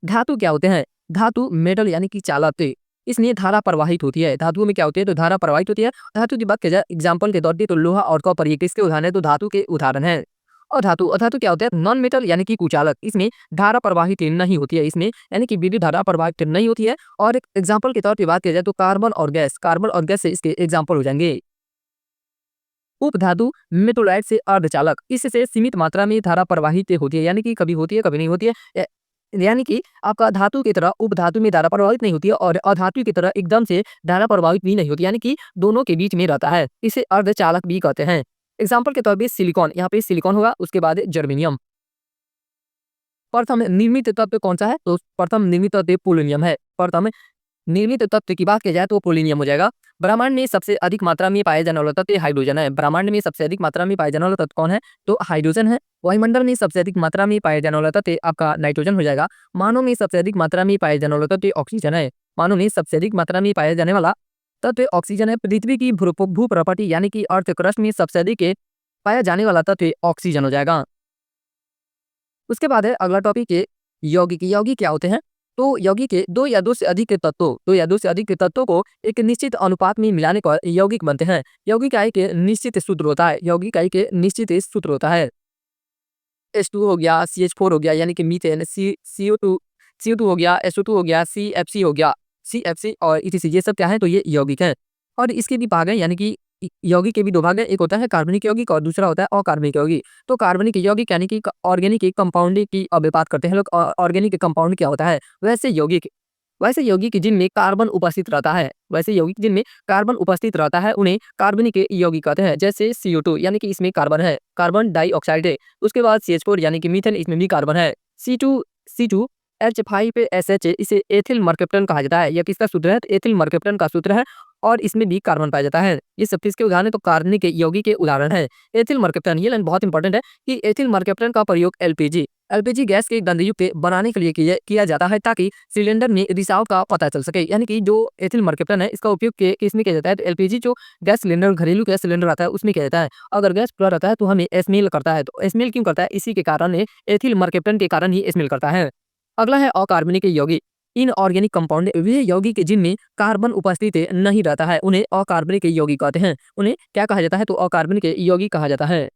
धातु क्या होते हैं, धातु मेटल यानी कि चालक, इसमें धारा प्रवाहित होती है। धातुओं में क्या होती है, तो धारा प्रवाहित होती है। धातु की बात की जाए एग्जाम्पल के तौर पे तो लोहा और कॉपर ये किसके उदाहरण है, तो धातु के उदाहरण है। और धातु, अधातु क्या होता है, नॉन मेटल यानी कि कुचालक, इसमें धारा प्रवाहित नहीं होती है। इसमें यानी कि विद्युत धारा प्रवाहित नहीं होती है। और एक एग्जाम्पल के तौर पे बात की जाए तो कार्बन और गैस, कार्बन और गैस से इसके एग्जाम्पल हो जाएंगे। उपधातु मेटोलाइट से अर्धचालक, इससे सीमित मात्रा में धारा प्रवाहित होती है, यानी कि कभी होती है कभी नहीं होती है। यानी कि आपका धातु की तरह उपधातु में धारा प्रवाहित नहीं होती है, और अधातु की तरह एकदम से धारा प्रवाहित भी नहीं होती, यानी कि दोनों के बीच में रहता है। इसे अर्धचालक भी कहते हैं। एग्जाम्पल के तौर पे सिलिकॉन, यहाँ पे सिलिकॉन होगा। उसके बाद जर्मेनियम। प्रथम निर्मित तत्व कौन सा है, तो प्रथम निर्मित तत्व पोलोनियम है। प्रथम निर्मित तत्व की बात की जाए तो पोलोनियम हो जाएगा। ब्रह्मांड में सबसे अधिक मात्रा में पाए जाने वाला तत्व हाइड्रोजन है। ब्रह्मांड में सबसे अधिक मात्रा में पाए जाने वाला तत्व कौन है, तो हाइड्रोजन है। वायुमंडल में सबसे अधिक मात्रा में पाए जाने वाला तत्व आपका नाइट्रोजन हो जाएगा। मानव में सबसे अधिक मात्रा में पाए जाने वाला तत्व ऑक्सीजन है। मानव में सबसे अधिक मात्रा में पाया जाने वाला तत्व ऑक्सीजन है। पृथ्वी की भू प्रॉपर्टी यानी कि अर्थ क्रस्ट में सबसे अधिक पाया जाने वाला तत्व ऑक्सीजन हो जाएगा। उसके बाद है अगला टॉपिक है यौगिक यौगिक क्या होते हैं? तो यौगिक के दो या दो से अधिक के तत्वों को एक निश्चित अनुपात में मिलाने पर यौगिक बनते हैं। यौगिक का एक निश्चित सूत्र होता है। यौगिक का एक निश्चित सूत्र होता है। H2 हो गया, CH4 हो गया यानी कि मीथेन, CO2 हो गया, SO2 हो गया, CFC हो गया, CFC और ETC ये सब क्या है? तो ये यौगिक हैं। और इसके भी भाग हैं यानी कि यौगिक के भी 2 भाग हैं। एक होता है कार्बनिक यौगिक और दूसरा होता है अकार्बनिक यौगिक। तो कार्बनिक यौगिक यानी कि ऑर्गेनिक कंपाउंड की अब बात करते हैं लोग ऑर्गेनिक कंपाउंड क्या होता है? वैसे यौगिक जिनमें कार्बन उपस्थित रहता है, वैसे यौगिक जिनमें कार्बन उपस्थित रहता है उन्हें कार्बनिक यौगिक कहते हैं। जैसे CO2 यानी कि इसमें कार्बन है, कार्बन डाइऑक्साइड है। उसके बाद CH4 यानी कि मीथेन इसमें भी कार्बन है। C2 H5SH इसे एथिल मर्केप्टन कहा जाता है। यह किसका सूत्र है? तो एथिल मर्केप्टन का सूत्र है और इसमें भी कार्बन पाया जाता है। ये सब किसके उदाहरण है? तो कार्बनिक यौगिक के उदाहरण है। एथिल मर्केप्टन ये लाइन बहुत इंपॉर्टेंट है कि एथिल मर्केप्टन का प्रयोग एलपीजी गैस के गंधयुक्त बनाने के लिए किया जाता है ताकि सिलेंडर में रिसाव का पता चल सके। यानी कि जो एथिल मर्केप्टन है इसका उपयोग किसमें किया जाता है? तो एलपीजी जो गैस सिलेंडर घरेलू गैस सिलेंडर आता है उसमें किया जाता है। अगर गैस पूरा रहता है तो हमें स्मेल करता है। तो स्मेल क्यों करता है? इसी के कारण एथिल मर्केप्टन के कारण ही स्मेल करता है। अगला है अकार्बनिक यौगिक। इनऑर्गेनिक कंपाउंड वे यौगिक जिनमें कार्बन उपस्थित नहीं रहता है उन्हें अकार्बनिक यौगिक कहते हैं। उन्हें क्या कहा जाता है? तो अकार्बनिक यौगिक कहा जाता है।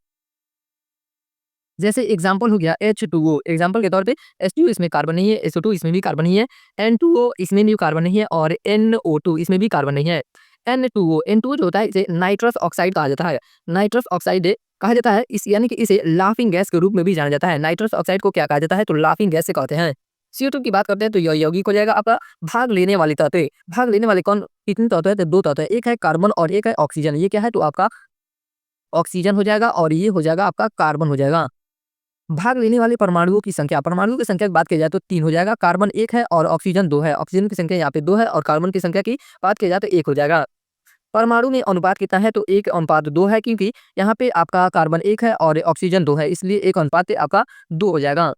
जैसे एग्जाम्पल हो गया H2O एग्जाम्पल के तौर पे H2 इसमें कार्बन नहीं है, SO2 इसमें भी कार्बन नहीं है, N2O इसमें भी कार्बन नहीं है और NO2 इसमें भी कार्बन नहीं है। N2O जो होता है इसे नाइट्रस ऑक्साइड कहा जाता है। नाइट्रस ऑक्साइड कहा जाता है इस यानी कि इसे लाफिंग गैस के रूप में भी जाना जाता है। नाइट्रस ऑक्साइड को क्या कहा जाता है? तो लाफिंग गैस से कहते हैं। CO2 की बात करते हैं तो यह यौगिक हो जाएगा आपका भाग लेने वाले तत्व। भाग लेने वाले कौन कितने तत्व है? तो 2 तत्व है। एक है कार्बन और एक है ऑक्सीजन। ये क्या है? तो आपका ऑक्सीजन हो जाएगा और ये हो जाएगा आपका कार्बन हो जाएगा। भाग लेने वाले परमाणुओं की संख्या की बात की जाए तो 3 हो जाएगा। कार्बन 1 है और ऑक्सीजन 2 है। ऑक्सीजन की संख्या यहाँ पे 2 है और कार्बन की संख्या की बात की जाए तो 1 हो जाएगा। परमाणु में अनुपात कितना है? तो 1:2 है क्योंकि यहाँ पे आपका कार्बन 1 है और ऑक्सीजन 2 है इसलिए 1 अनुपात आपका 2 हो जाएगा।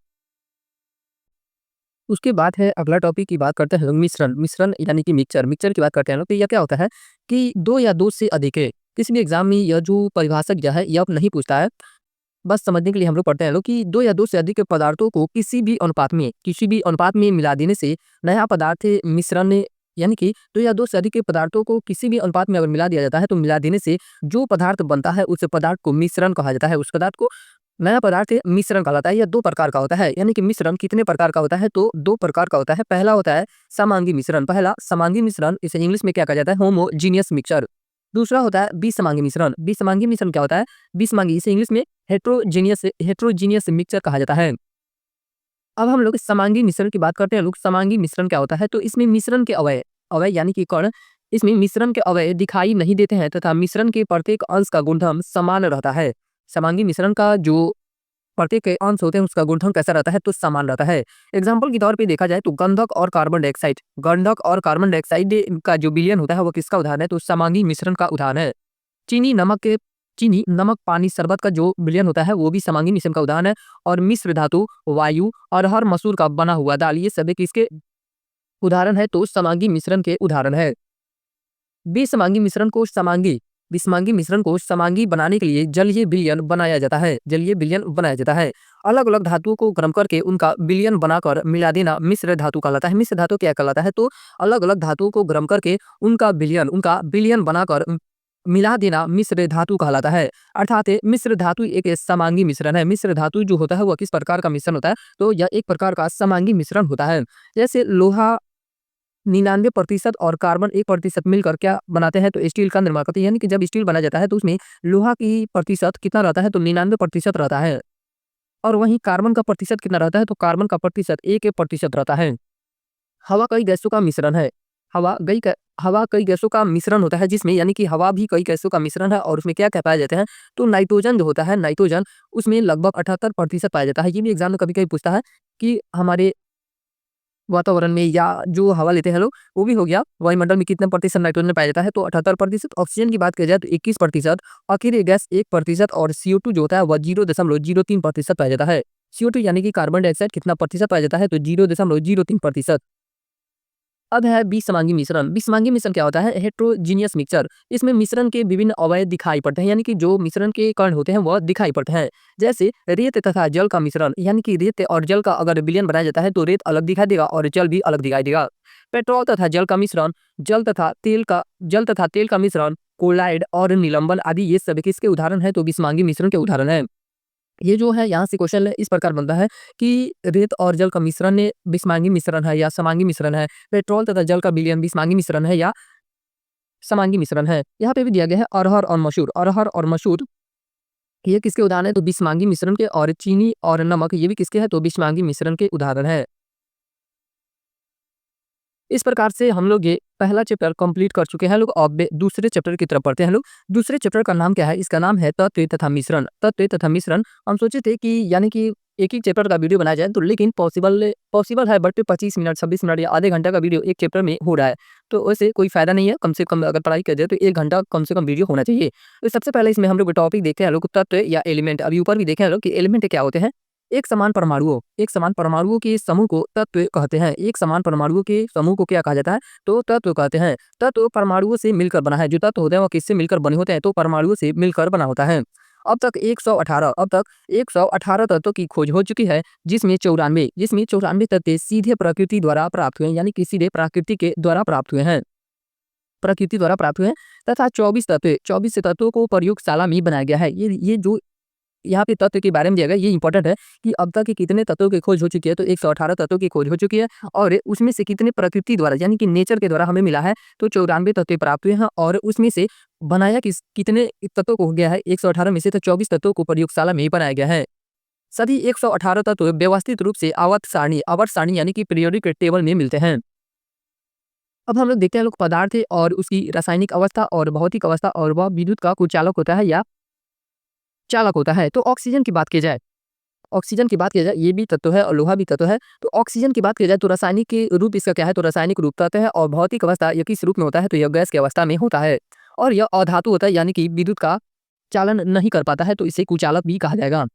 उसके बाद है अगला टॉपिक की बात करते हैं हम लोग मिश्रण यानी कि मिक्सचर की बात करते हैं लोग। तो यह क्या होता है कि 2 या 2 से अधिक है। किसी भी एग्जाम में यह जो परिभाषा दिया है यह नहीं पूछता है। बस समझने के लिए हम लोग पढ़ते हैं लोग कि 2 या 2 से अधिक पदार्थों को किसी भी अनुपात में मिला देने से नया पदार्थ मिश्रण यानी कि 2 या 2 से अधिक के पदार्थों को किसी भी अनुपात में अगर मिला दिया जाता है तो मिला देने से जो पदार्थ बनता है उस पदार्थ को मिश्रण कहा जाता है। उस पदार्थ को नया पदार्थ मिश्रण कहलाता है। यह 2 प्रकार का होता है यानी कि मिश्रण कितने प्रकार का होता है? तो 2 प्रकार का होता है। पहला होता है समांगी मिश्रण इसे इंग्लिश में क्या कहा जाता है? Homogeneous mixture. दूसरा होता है विसमांगी मिश्रण क्या होता है? विसमांगी इसे इंग्लिश में हेट्रोजीनियस मिक्सचर कहा जाता है। अब हम लोग समांगी मिश्रण की बात करते हैं। लोग समांगी मिश्रण क्या होता है? तो इसमें मिश्रण के अवयव यानी कि कण इसमें मिश्रण के अवयव दिखाई नहीं देते हैं तथा मिश्रण के प्रत्येक अंश का गुणधर्म समान रहता है। समांगी मिश्रण का जो प्रत्येक अंश होते हैं उसका गुणधर्म कैसा रहता है? तो समान रहता है। एग्जाम्पल के तौर पे देखा जाए तो गंधक और कार्बन डाइऑक्साइड का जो विलयन होता है वो किसका उदाहरण है? तो समांगी मिश्रण का उदाहरण है। चीनी नमक पानी शरबत का जो विलयन होता है वो भी समांगी मिश्रण का उदाहरण है। और मिश्र धातु वायु और हर मसूर का बना हुआ दाल ये सभी किसके उदाहरण है? तो समांगी मिश्रण के उदाहरण है। विसमांगी मिश्रण को समांगी बनाने के लिए जलीय विलयन बनाया जाता है। अलग अलग धातुओं को गर्म करके उनका विलयन बनाकर मिला देना मिश्र धातु कहलाता है। मिश्र धातु क्या कहलाता है? तो अलग अलग धातुओं को गर्म करके उनका विलयन बनाकर मिला देना मिश्र धातु कहलाता है। अर्थात मिश्र धातु एक समांगी मिश्रण है। मिश्र धातु जो होता है वह किस प्रकार का मिश्रण होता है? तो यह एक प्रकार का समांगी मिश्रण होता है। जैसे लोहा 99% और कार्बन 1% मिलकर क्या बनाते हैं? तो स्टील का निर्माण करते हैं। यानी कि जब स्टील बनाया जाता है तो उसमें लोहा की प्रतिशत कितना रहता है? तो 99% रहता है। और वहीं कार्बन का प्रतिशत कितना रहता है? तो कार्बन का प्रतिशत 1% रहता है। हवा कई गैसों का मिश्रण है। हवा कई गैसों का मिश्रण होता है जिसमें यानी कि हवा भी कई गैसों का मिश्रण है और उसमें क्या-क्या पाए जाते हैं? तो नाइट्रोजन जो होता है नाइट्रोजन उसमें लगभग 78% पाया जाता है। ये भी एग्जाम में कभी-कभी पूछता है कि हमारे वातावरण में या जो हवा लेते हैं लोग वो भी हो गया वायुमंडल में कितने प्रतिशत नाइट्रोजन पाया जाता है? तो 78%। ऑक्सीजन की बात की जाए तो 21%। अकेले गैस 1% और CO2 जो होता है वह 0.03% पाया जाता है। CO2 यानी कि कार्बन डाइऑक्साइड कितना प्रतिशत पाया जाता है? तो 0.03%। अब है बीसमांगी मिश्रण। बीसमांगी मिश्रण क्या होता है? Heterogeneous mixture. इसमें मिश्रण के विभिन्न अवयव दिखाई पड़ते हैं, यानी कि जो मिश्रण के कण होते हैं वह दिखाई पड़ते हैं। जैसे रेत तथा जल का मिश्रण, यानी कि रेत और जल का अगर विलयन बनाया जाता है तो रेत अलग दिखाई देगा और जल भी अलग दिखाई देगा। पेट्रोल तथा जल का मिश्रण, जल तथा तेल का मिश्रण, कोलाइड और निलंबन आदि ये सभी किसके उदाहरण हैं? तो बीसमांगी मिश्रण के उदाहरण हैं। ये जो है यहाँ से क्वेश्चन इस प्रकार बनता है कि रेत और जल का मिश्रण बीसमांगी मिश्रण है या समांगी मिश्रण है, पेट्रोल तथा जल का विलयन बीसमांगी मिश्रण है या समांगी मिश्रण है। यहाँ पे भी दिया गया है अरहर और मसूर। अरहर और मसूर ये किसके उदाहरण है? तो बीसमांगी मिश्रण के। और चीनी और नमक ये भी किसके हैं? तो बीसमांगी मिश्रण के उदाहरण है। इस प्रकार से हम लोग ये पहला चैप्टर कंप्लीट कर चुके हैं लोग। अब दूसरे चैप्टर की तरफ बढ़ते हैं लोग। दूसरे चैप्टर का नाम क्या है? इसका नाम है तत्व तथा मिश्रण। तत्व तथा मिश्रण। हम सोचे थे कि यानी कि एक ही चैप्टर का वीडियो बनाया जाए, तो लेकिन पॉसिबल है बट 25 मिनट 26 मिनट या आधे घंटे का वीडियो एक चैप्टर में हो रहा है, तो वैसे कोई फायदा नहीं है। कम से कम अगर पढ़ाई कर जाए तो 1 घंटा कम से कम वीडियो होना चाहिए। तो सबसे पहले इसमें हम लोग टॉपिक देखते हैं लोग तत्व या एलिमेंट। अभी ऊपर भी देखे हैं लोग कि एलिमेंट क्या होते हैं। एक समान परमाणुओं के समूह को तत्व कहते हैं। एक समान परमाणुओं के समूह को क्या कहा जाता है? तो तत्व कहते हैं। तत्व परमाणुओं से मिलकर बना है। जो तत्व होते हैं वो किससे मिलकर बने होते हैं? तो परमाणुओं से मिलकर बना होता है। अब तक 118 तत्वों की खोज हो चुकी है, जिसमें 94 तत्व सीधे प्रकृति द्वारा प्राप्त हुए हैं, यानी कि सीधे प्रकृति के द्वारा प्राप्त हुए हैं, प्रकृति द्वारा प्राप्त हुए हैं। तथा 24 तत्वों को प्रयोगशाला में बनाया गया है। ये जो यहाँ पे तत्व के बारे में दिया गया ये इंपॉर्टेंट है कि अब तक के कितने तत्वों की खोज हो चुकी है? तो 118 तत्वों की खोज हो चुकी है। और उसमें से कितने प्रकृति द्वारा यानी कि नेचर के द्वारा हमें मिला है? तो 94 तत्व प्राप्त हुए हैं। और उसमें से बनाया कितने तत्वों को हो गया है? 118 में से तो 24 तत्वों को प्रयोगशाला में ही बनाया गया है। सभी 118 तत्व व्यवस्थित रूप से आवर्त सारणी यानी कि पीरियोडिक टेबल में मिलते हैं। अब हम लोग देखते हैं लोग पदार्थ और उसकी रासायनिक अवस्था और भौतिक अवस्था, और वह विद्युत का कुचालक होता है या चालक होता है। तो ऑक्सीजन की बात की जाए ये भी तत्व है और लोहा भी तत्व है। तो ऑक्सीजन की बात की जाए तो रासायनिक के रूप इसका क्या है? तो रासायनिक रूप तत्व है। और भौतिक अवस्था यह किस रूप में होता है? तो यह गैस की अवस्था में होता है। और यह अधातु होता है, यानी कि विद्युत का चालन नहीं कर पाता है, तो इसे कुचालक भी कहा जाएगा।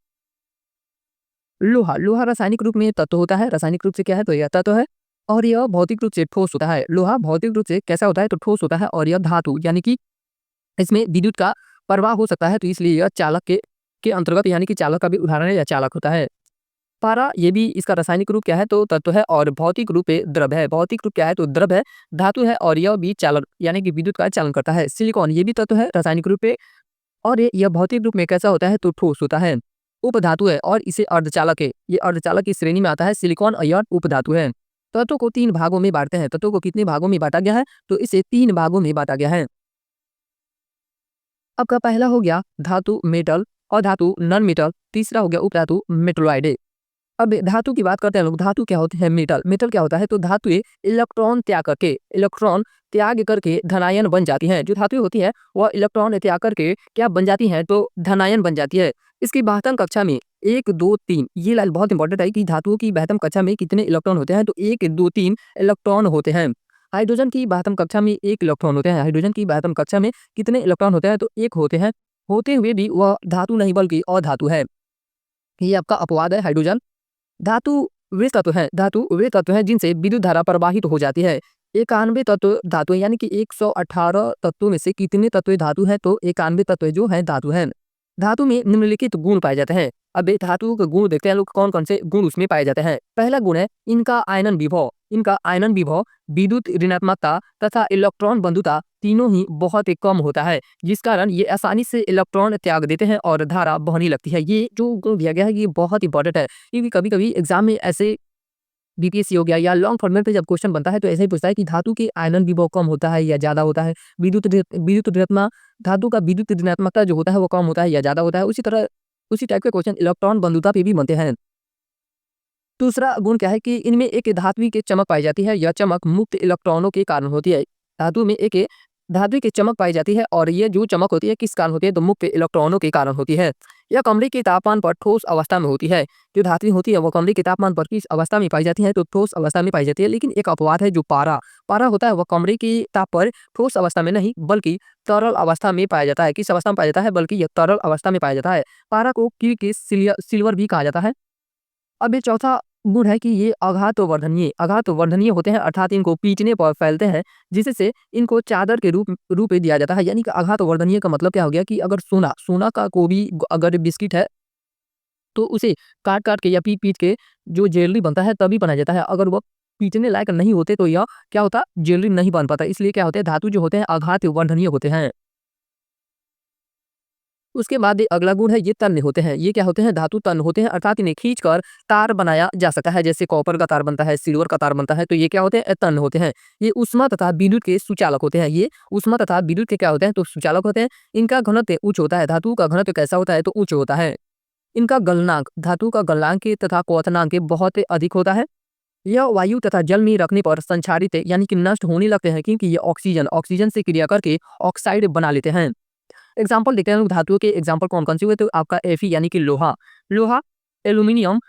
लोहा रासायनिक रूप में तत्व होता है। रासायनिक रूप से क्या है? तो यह तत्व है। और यह भौतिक रूप से ठोस होता है। लोहा भौतिक रूप से कैसा होता है? तो ठोस होता है। और यह धातु यानी कि इसमें विद्युत का प्रवाह हो सकता है, तो इसलिए यह चालक के अंतर्गत यानी कि चालक का भी उदाहरण है या चालक होता है। पारा ये भी इसका रासायनिक रूप क्या है? तो तत्व है। और भौतिक रूप द्रव है। भौतिक रूप क्या है? तो द्रव है, धातु है। और यह भी चालक यानी कि विद्युत का चालन करता है। सिलिकॉन ये भी तत्व है रासायनिक रूप पे। और यह भौतिक रूप में कैसा होता है? तो ठोस होता है। उपधातु है और इसे अर्धचालक है। ये अर्धचालक की श्रेणी में आता है। सिलिकॉन और यह उपधातु है। तत्वों को 3 भागों में बांटते हैं। तत्वों को कितने भागों में बांटा गया है? तो इसे 3 भागों में बांटा गया है। आपका पहला हो गया धातु मेटल और धातु नॉन मेटल। तीसरा हो गया उपधातु मेटलॉइड। अब धातु की बात करते हैं लोग। धातु क्या होते हैं? मेटल क्या होता है? तो धातुएं इलेक्ट्रॉन त्याग करके धनायन बन जाती हैं। जो धातुएं होती है वह इलेक्ट्रॉन त्याग करके क्या बन जाती हैं? तो धनायन बन जाती है। इसकी बाह्यतम कक्षा में 1 2 3 ये लाइन बहुत इंपॉर्टेंट है कि धातुओं की बाह्यतम कक्षा में कितने इलेक्ट्रॉन होते हैं? तो 1 2 3 इलेक्ट्रॉन होते हैं। हाइड्रोजन की बाह्यतम कक्षा में 1 इलेक्ट्रॉन होते हैं। हाइड्रोजन की बाह्यतम कक्षा में कितने इलेक्ट्रॉन होते हैं? तो 1 होते हैं। होते हुए भी वह धातु नहीं बल्कि अधातु है। ये आपका अपवाद है हाइड्रोजन। धातु वे तत्व हैं जिनसे विद्युत धारा प्रवाहित हो जाती है। 91 तत्व धातु है, यानी कि 118 तत्वों में से कितने तत्व धातु हैं? तो 91 तत्व जो है धातु है। धातु में निम्नलिखित गुण पाए जाते हैं। अब ये धातु के गुण देखते हैं लोग, कौन कौन से गुण उसमें पाए जाते हैं। पहला गुण है इनका आयनन विभव, विद्युत ऋणात्मकता तथा इलेक्ट्रॉन बंधुता तीनों ही बहुत ही कम होता है, जिस कारण ये आसानी से इलेक्ट्रॉन त्याग देते हैं और धारा बहने लगती है। ये जो गुण दिया गया है ये बहुत इंपॉर्टेंट है, क्योंकि कभी-कभी एग्जाम में ऐसे बीपीएससी हो गया या लॉन्ग फॉर्मेट पे जब क्वेश्चन बनता है तो ऐसे ही पूछता है कि धातु के आयनन विभव कम होता है या ज्यादा होता है। विद्युत ऋणात्मक धातु का विद्युत ऋणात्मकता जो होता है वो कम होता है या ज्यादा होता है। उसी टाइप के क्वेश्चन इलेक्ट्रॉन बंधुता पे भी बनते हैं। दूसरा गुण क्या है कि इनमें एक धात्विक की चमक पाई जाती है। यह चमक मुक्त इलेक्ट्रॉनों के कारण होती है। धातु में एक धातु की चमक पाई जाती है और ये जो चमक होती है किस कारण होती है? तो मुक्त इलेक्ट्रॉनों के कारण होती है। यह कमरे के तापमान पर ठोस अवस्था में होती है। जो धातु होती है वो कमरे के तापमान पर किस अवस्था में पाई जाती है? तो ठोस अवस्था में पाई जाती है। लेकिन एक अपवाद है जो पारा होता है, वह कमरे के ताप पर ठोस अवस्था में नहीं बल्कि तरल अवस्था में पाया जाता है। किस अवस्था में पाया जाता है? बल्कि यह तरल अवस्था में पाया जाता है। पारा को सिल्वर भी कहा जाता है। अब ये चौथा गुण है कि ये अघातवर्धनीय होते हैं, अर्थात इनको पीटने पर फैलते हैं, जिससे इनको चादर के रूप में दिया जाता है। यानी कि अघातवर्धनीय का मतलब क्या हो गया कि अगर सोना का कोई भी अगर बिस्किट है, तो उसे काट-काट के या पीट-पीट के जो ज्वेलरी बनता है तभी बनाया जाता है। अगर वो पीटने लायक नहीं होते तो यह क्या होता, ज्वेलरी नहीं बन पाता। इसलिए क्या होते हैं, धातु जो होते हैं अघातवर्धनीय होते हैं। उसके बाद अगला गुण है ये तन्य होते हैं। ये क्या होते हैं, धातु तन्य होते हैं, अर्थात इन्हें खींचकर तार बनाया जा सकता है। जैसे कॉपर का तार बनता है, सिल्वर का तार बनता है, तो ये क्या होते हैं, तन्य होते हैं। ये ऊष्मा तथा विद्युत के सुचालक होते हैं। ये ऊष्मा तथा विद्युत के क्या होते हैं, तो सुचालक होते हैं। इनका घनत्व उच्च होता है। धातु का घनत्व कैसा होता है, तो उच्च होता है। इनका गलनांक, धातु का गलनांक तथा क्वथनांक बहुत अधिक होता है। यह वायु तथा जल में रखने पर संक्षारित यानी कि नष्ट होने लगते हैं, क्योंकि ये ऑक्सीजन से क्रिया करके ऑक्साइड बना लेते हैं। एग्जाम्पल देखते हैं लोग, धातुओं के एग्जाम्पल कौन कौन से हुए, तो आपका Fe यानी कि लोहा, एल्यूमिनियम,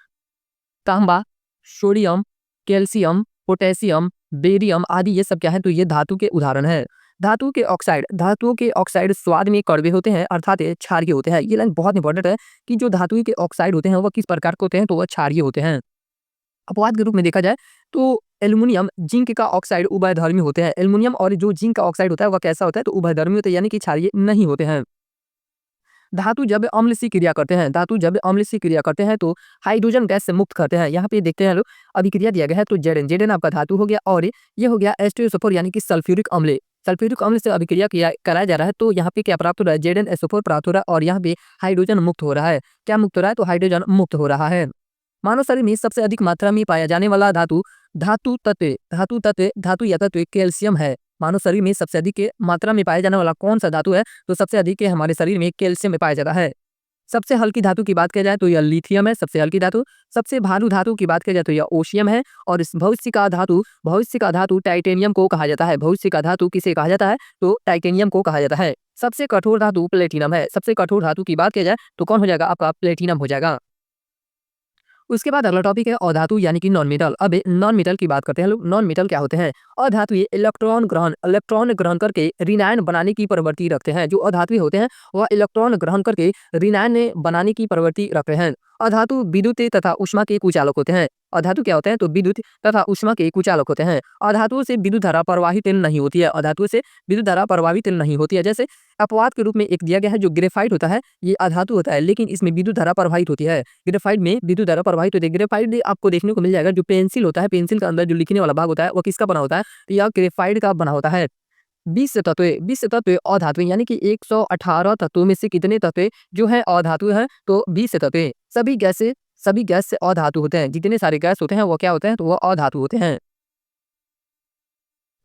तांबा, सोडियम, कैल्शियम, पोटेशियम, बेरियम आदि ये सब क्या है, तो ये धातु के उदाहरण है। धातुओं के ऑक्साइड स्वाद में कड़वे होते हैं, अर्थात ये क्षारीय होते हैं। ये लाइन बहुत इंपॉर्टेंट है कि जो धातु के ऑक्साइड होते हैं वह किस प्रकार के होते हैं, तो वह क्षारीय होते हैं। अपवाद के रूप में देखा जाए तो एल्युमिनियम, जिंक का ऑक्साइड उभयधर्मी होते हैं। एल्युमिनियम और जो जिंक का ऑक्साइड होता है वह कैसा होता है, तो उभयधर्मी होता है, यानी कि क्षारीय नहीं होते हैं। धातु जब अम्ल से क्रिया करते हैं तो हाइड्रोजन गैस से मुक्त करते हैं। यहाँ पे देखते हैं लोग, अभिक्रिया दिया गया है तो जेडन आपका धातु हो गया, और ये हो गया H2SO4 यानी कि सल्फ्यूरिक अम्ल से अभिक्रिया किया कराया जा रहा है, तो यहाँ पे क्या प्राप्त हो रहा है, ZnSO4 प्राप्त हो रहा है, और यहाँ पे हाइड्रोजन मुक्त हो रहा है। क्या मुक्त हो रहा है, तो हाइड्रोजन मुक्त हो रहा है। मानव शरीर में सबसे अधिक मात्रा में पाया जाने वाला धातु या तत्व कैल्शियम है। मानव शरीर में सबसे अधिक मात्रा में पाया जाने वाला कौन सा धातु है, तो सबसे अधिक हमारे शरीर में कैल्शियम में पाया जाता है। सबसे हल्की धातु की बात किया जाए तो यह लिथियम है, सबसे हल्की धातु। सबसे भारी धातु की बात किया जाए तो यह ओशियम है। और इस भविष्य का धातु टाइटेनियम को कहा जाता है। भविष्य का धातु किसे कहा जाता है, तो टाइटेनियम को कहा जाता है। सबसे कठोर धातु प्लेटिनम है। सबसे कठोर धातु की बात किया जाए तो कौन हो जाएगा, आपका प्लेटिनम हो जाएगा। उसके बाद अगला टॉपिक है अधातु यानी कि नॉन मेटल। अब नॉन मेटल की बात करते हैं लोग। नॉन मेटल क्या होते हैं, अधातु ये इलेक्ट्रॉन ग्रहण करके ऋणायन बनाने की प्रवृत्ति रखते हैं। जो अधातु होते हैं वह इलेक्ट्रॉन ग्रहण करके ऋणायन बनाने की प्रवृत्ति रखते हैं। अधातु विद्युत तथा ऊष्मा के कुचालक होते हैं। अधातु क्या होते हैं, तो विद्युत तथा ऊष्मा के कुचालक होते हैं। अधातुओं से विद्युत धारा प्रवाहित नहीं होती है। अधातुओं से विद्युत धारा प्रवाहित नहीं होती है। जैसे अपवाद के रूप में एक दिया गया है, जो ग्रेफाइट होता है, ये अधातु होता है, लेकिन इसमें विद्युत धारा प्रवाहित होती है। ग्रेफाइट में विद्युत धारा प्रवाहित होती है। ग्रेफाइट आपको देखने को मिल जाएगा, जो पेंसिल होता है, पेंसिल का अंदर जो लिखने वाला भाग होता है, वो किसका बना होता है, तो यह ग्रेफाइट का बना होता है। 20 तत्व अधातु यानी कि 118 तत्वों में से कितने तत्व जो है अधातु है, तो 20 तत्व। सभी गैस से अधातु होते हैं। जितने सारे गैस होते हैं वो क्या होते हैं, तो वो अधातु होते हैं।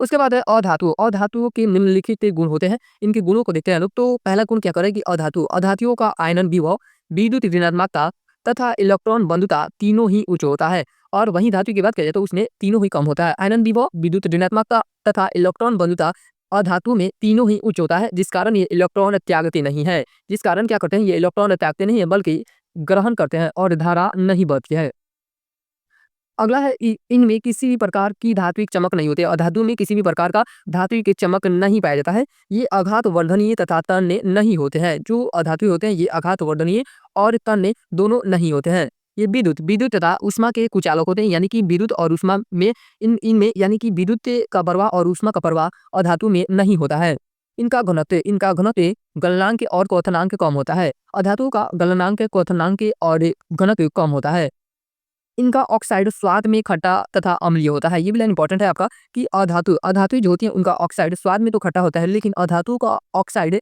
उसके बाद है अधातु। अधातुओं के निम्नलिखित गुण होते हैं। इनके गुणों को देखते हैं लोग। तो पहला गुण क्या करे कि अधातुओं का आयनन विभव, विद्युत ऋणात्मकता तथा इलेक्ट्रॉन बंधुता तीनों ही उच्च होता है। और वहीं धातु की बात करें तो उसमें तीनों ही कम होता है। आयनन विभव, विद्युत ऋणात्मकता तथा इलेक्ट्रॉन बंधुता अधातु में तीनों ही उच्च होता है, जिस कारण ये इलेक्ट्रॉन त्यागते नहीं है। जिस कारण क्या करते हैं, ये इलेक्ट्रॉन त्यागते नहीं है, बल्कि ग्रहण करते हैं और धारा नहीं बढ़ती है। अगला है इनमें किसी भी प्रकार की धात्विक चमक नहीं होती है। अधातु में किसी भी प्रकार का धात्विक चमक नहीं पाया जाता है। ये अघात वर्धनीय तथा तन्य नहीं होते हैं। जो अधातु होते हैं ये अघात वर्धनीय और तन्य दोनों नहीं होते हैं। ये विद्युत तथा ऊष्मा के कुचालक होते हैं, यानी कि विद्युत और ऊष्मा में इनमें यानी कि विद्युत का प्रवाह और ऊष्मा का प्रवाह अधातु में नहीं होता है। इनका घनत्व गलनांक और क्वथनांक कम होता है। अधातु का गलनांक, क्वथनांक और घनत्व कम होता है। इनका ऑक्साइड स्वाद में खट्टा तथा अम्लीय होता है। ये भी लाइन इंपॉर्टेंट है आपका कि अधातु जो होती है उनका ऑक्साइड स्वाद में तो खट्टा होता है, लेकिन अधातु का ऑक्साइड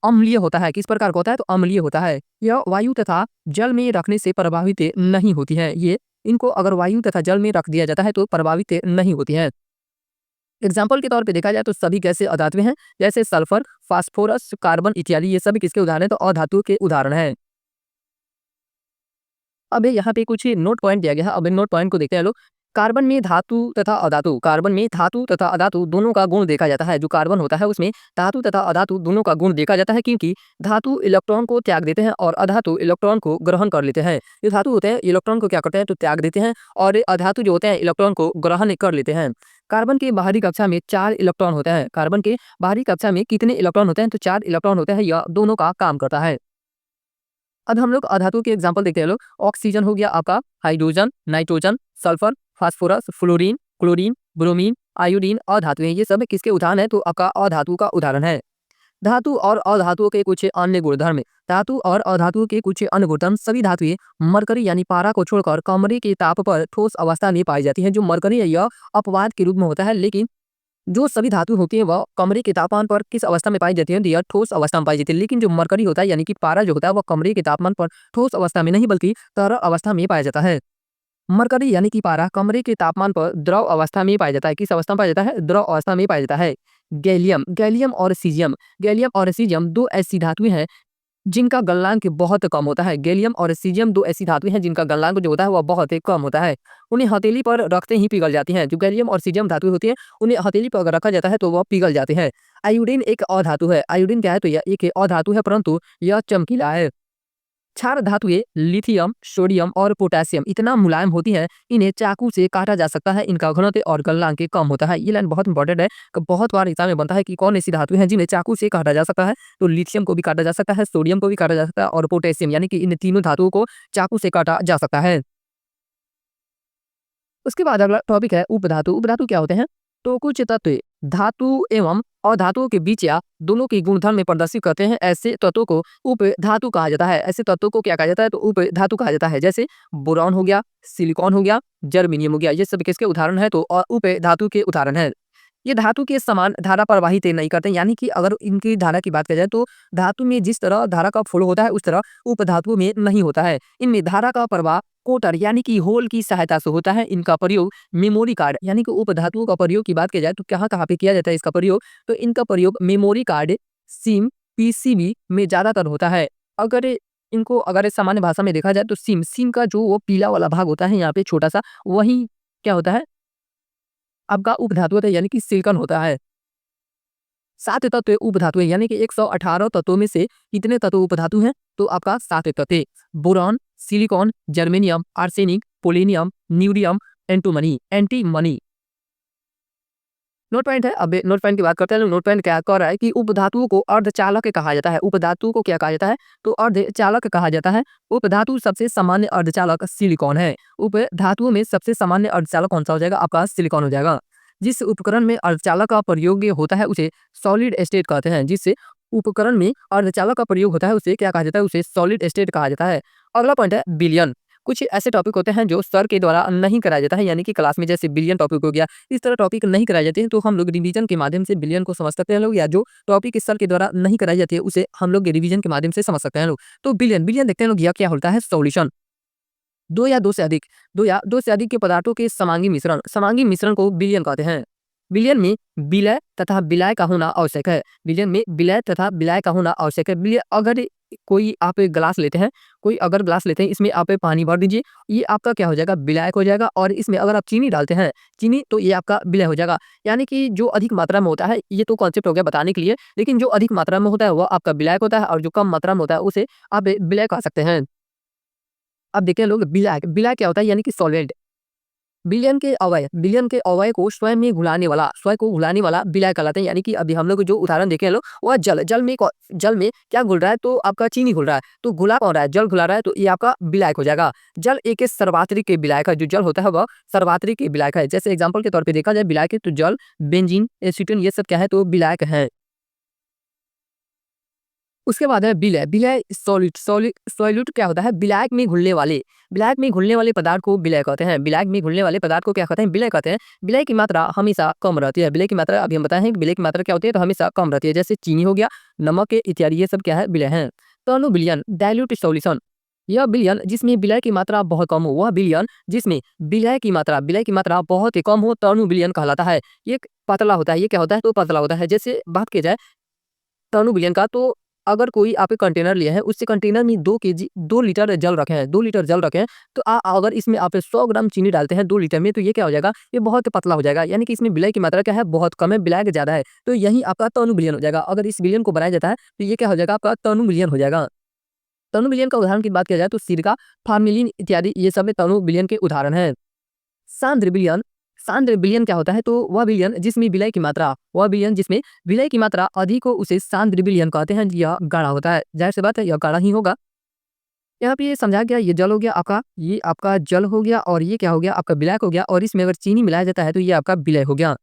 अम्लीय होता है। किस प्रकार का होता है, तो अम्लीय होता है। यह वायु तथा जल में रखने से प्रभावित नहीं होती है। ये इनको अगर वायु तथा जल में रख दिया जाता है तो प्रभावित नहीं होती है। एग्जाम्पल के तौर पे देखा जाए तो सभी गैसें अधातु हैं, जैसे सल्फर, फास्फोरस, कार्बन इत्यादि। ये सभी किसके उदाहरण है, तो अधातु के उदाहरण है। अब यहाँ पे कुछ नोट पॉइंट दिया गया है। अब इन नोट पॉइंट को देखते हैं लोग। कार्बन में धातु तथा अधातु दोनों का गुण देखा जाता है। जो कार्बन होता है उसमें धातु तथा अधातु दोनों का गुण देखा जाता है, क्योंकि धातु इलेक्ट्रॉन को त्याग देते हैं और अधातु इलेक्ट्रॉन को ग्रहण कर लेते हैं। जो धातु होते हैं इलेक्ट्रॉन को क्या करते हैं, तो त्याग देते हैं, और अधातु जो होते हैं इलेक्ट्रॉन को ग्रहण कर लेते हैं। कार्बन के बाहरी कक्षा में 4 इलेक्ट्रॉन होते हैं। कार्बन के बाहरी कक्षा में कितने इलेक्ट्रॉन होते हैं, तो 4 इलेक्ट्रॉन होते हैं। यह दोनों का काम करता है। अब हम लोग अधातु के एग्जाम्पल देखते हैं लोग। ऑक्सीजन हो गया आपका, hydrogen, nitrogen, sulphur, phosphorus, fluorine, chlorine, bromine, iodine अधातु हैं। ये सब किसके उदाहरण है? तो आपका अधातु का उदाहरण है। धातु और अधातुओं के कुछ अन्य गुणधर्म। धातु और अधातुओं के कुछ अन्य गुणधर्म। सभी धातुएं मरकरी यानी पारा को छोड़कर कमरे के ताप पर ठोस अवस्था में पाई जाती हैं। जो मरकरी है यह अपवाद के रूप में होता है, लेकिन जो सभी धातु होती है वह कमरे के तापमान पर किस अवस्था में पाई जाती है? तो यह ठोस अवस्था में पाई जाती है। लेकिन जो मरकरी होता है यानी कि पारा जो होता है वह कमरे के तापमान पर ठोस अवस्था में नहीं बल्कि तरल अवस्था में पाया जाता है। मरकरी यानी कि पारा कमरे के तापमान पर द्रव अवस्था में पाया जाता है। किस अवस्था में पाया जाता है? द्रव अवस्था में पाया जाता है। गैलियम गैलियम और सीजियम। गैलियम और सीजियम दो ऐसी धातुएं हैं जिनका गलनांक बहुत कम होता है। गैलियम और सीजियम दो ऐसी धातुएं हैं जिनका गलनांक जो होता है वह बहुत ही कम होता है। उन्हें हथेली पर रखते ही पिघल जाती हैं। जो गैलियम और सीजियम धातुएं होती हैं उन्हें हथेली पर अगर रखा जाता है तो वह पिघल जाते हैं। आयोडीन एक अधातु है। आयोडीन क्या है? तो यह एक अधातु है, परंतु यह चमकीला है। क्षार धातुएं लिथियम, सोडियम और पोटेशियम इतना मुलायम होती हैं, इन्हें चाकू से काटा जा सकता है। इनका घनत्व और गलनांक कम होता है। ये लाइन बहुत इंपॉर्टेंट है कि बहुत बार एग्जाम में बनता है कि कौन ऐसी धातुएं हैं जिन्हें चाकू से काटा जा सकता है। तो लिथियम को भी काटा जा सकता है, सोडियम को भी काटा जा सकता है और पोटेशियम, यानी कि इन तीनों धातुओं को चाकू से काटा जा सकता है। उसके बाद अगला टॉपिक है उपधातु। उपधातु क्या होते हैं? तो कुछ तत्व धातु एवं अधातुओं के बीच या दोनों की गुणधर्म में प्रदर्शित करते हैं, ऐसे तत्वों को उपधातु कहा जाता है। ऐसे तत्वों को क्या कहा जाता है? तो उपधातु कहा जाता है। जैसे बोरॉन हो गया, सिलिकॉन हो गया, जर्मेनियम हो गया। ये सब किसके उदाहरण है? तो उपधातु के उदाहरण है। ये धातु के समान धारा प्रवाहित नहीं करते, यानी कि अगर इनकी धारा की बात की जाए तो धातु में जिस तरह धारा का फ्लो होता है उस तरह उपधातुओं में नहीं होता है। इनमें धारा का प्रवाह कोटर यानी कि होल की सहायता से होता है। इनका प्रयोग मेमोरी कार्ड यानी कि उपधातुओं का प्रयोग की बात की जाए तो कहाँ कहाँ पे किया जाता है इसका प्रयोग? तो इनका प्रयोग मेमोरी कार्ड, सिम, पीसीबी में ज्यादातर होता है। अगर सामान्य भाषा में देखा जाए तो सिम सिम का जो वो पीला वाला भाग होता है यहाँ पे छोटा सा, वही क्या होता है? आपका उपधातु होता है, यानी कि सिलिकॉन होता है। 7 तत्व उपधातु है, यानी कि 118 तत्वों में से कितने तत्व उपधातु हैं? तो आपका 7 तत्व। Boron, silicon, germanium, arsenic, polonium, न्यूडियम, एंटीमनी। नोट पॉइंट है। अब नोट पॉइंट की बात करते हैं। नोट पॉइंट क्या कह रहा है कि उपधातुओं को अर्धचालक कहा जाता है। उपधातु को क्या कहा जाता है? तो अर्धचालक कहा जाता है। उपधातु सबसे सामान्य अर्धचालक सिलिकॉन है। उपधातुओं में सबसे सामान्य अर्धचालक कौन सा हो जाएगा? आपका सिलिकॉन हो जाएगा। जिस उपकरण में अर्धचालक का प्रयोग होता है उसे सॉलिड स्टेट कहते हैं। जिस उपकरण में अर्धचालक का प्रयोग होता है उसे क्या कहा जाता है? उसे सॉलिड स्टेट कहा जाता है। अगला पॉइंट है बिलियन। कुछ ऐसे टॉपिक होते हैं जो सर के द्वारा नहीं कराया जाता है, यानी कि क्लास में जैसे बिलियन टॉपिक हो गया, इस तरह टॉपिक नहीं कराए जाते हैं, तो हम लोग रिवीजन के माध्यम से बिलियन को समझ सकते हैं लोग, या जो टॉपिक इस सर के द्वारा नहीं कराई जाती है उसे हम लोग रिवीजन के माध्यम से समझ सकते हैं लोग। तो बिलियन बिलियन देखते हैं लोग, यह क्या होता है? सॉल्यूशन। दो या दो से अधिक के पदार्थों के समांगी मिश्रण को बिलियन कहते हैं। बिलियन में विलय तथा विलाय का होना आवश्यक है। बिलियन में विलय तथा विलाय का होना आवश्यक है। अगर कोई आप ग्लास लेते हैं, इसमें आप पानी भर दीजिए, ये आपका क्या हो जाएगा? विलायक हो जाएगा। और इसमें अगर आप चीनी डालते हैं, तो ये आपका विलय हो जाएगा। यानी कि जो अधिक मात्रा में होता है, ये तो कॉन्सेप्ट हो गया बताने के लिए, लेकिन जो अधिक मात्रा में होता है वह आपका विलायक होता है, और जो कम मात्रा में होता है उसे आप विलय कह सकते हैं। अब देखते हैं लोग विलायक। विलायक क्या होता है? यानी कि सॉल्वेंट। बिलियन के अवयव को स्वयं को घुलाने वाला विलायक कहलाते हैं। यानी कि अभी हम लोग जो उदाहरण देखे हैं लोग, वह जल में क्या घुल रहा है? तो आपका चीनी घुल रहा है। तो घुला कौन रहा है? जल घुला रहा है, तो ये आपका विलायक हो जाएगा। जल एक सर्वात्रिक विलायक है। जो जल होता है वह सर्वात्रिक विलायक है। जैसे एग्जाम्पल के तौर पर देखा जाए विलायक, तो जल, बेंजीन, एसीटोन, ये सब क्या है? तो विलायक है। उसके बाद है विलय। विलय सॉल्यूट क्या होता है? विलायक में घुलने वाले पदार्थ को विलय कहते हैं। विलायक में घुलने वाले पदार्थ को क्या कहते हैं? विलय कहते हैं। विलय की मात्रा हमेशा कम रहती है। विलय की मात्रा अभी हम बताए हैं कि विलय की मात्रा क्या होती है? तो हमेशा कम रहती है। जैसे चीनी हो गया, नमक इत्यादि, ये सब क्या है? विलय है। टर्नो विलियन डाइल्यूट सॉल्यूशन। यह विलयन जिसमें विलय की मात्रा बहुत कम हो, वह विलयन जिसमें विलय की मात्रा बहुत ही कम हो, टर्नो विलियन कहलाता है। ये पतला होता है। ये क्या होता है? तो पतला होता है। जैसे बात की जाए टर्नो विलियन का, तो अगर कोई आपके कंटेनर लिया है, उससे कंटेनर में 2 लीटर जल रखे हैं, 2 लीटर जल रखे हैं, तो अगर इसमें आप 100 ग्राम चीनी डालते हैं 2 लीटर में, तो ये क्या हो जाएगा? ये बहुत पतला हो जाएगा। यानी कि इसमें विलय की मात्रा क्या है? बहुत कम है, विलायक ज्यादा है। तो यही आपका टर्नो विलियन हो जाएगा। अगर इस विलियन को बनाया जाता है तो ये क्या हो जाएगा? आपका टर्नो विलियन हो जाएगा। टर्नो विलियन का उदाहरण की बात किया जाए तो सिरका, फार्मेलिन इत्यादि, ये सब टर्नो विलियन के उदाहरण है। सांद्र विलयन। सांद्र विलयन क्या होता है? तो वह विलयन जिसमें विलय की मात्रा अधिक हो उसे सांद्र विलयन कहते हैं। यह गाढ़ा होता है। जाहिर सी बात है, यह गाढ़ा ही होगा। यहाँ पे ये समझा गया, ये जल हो गया आपका, ये आपका जल हो गया और ये क्या हो गया आपका विलायक हो गया और इसमें अगर चीनी मिलाया जाता है तो ये आपका विलय हो गया।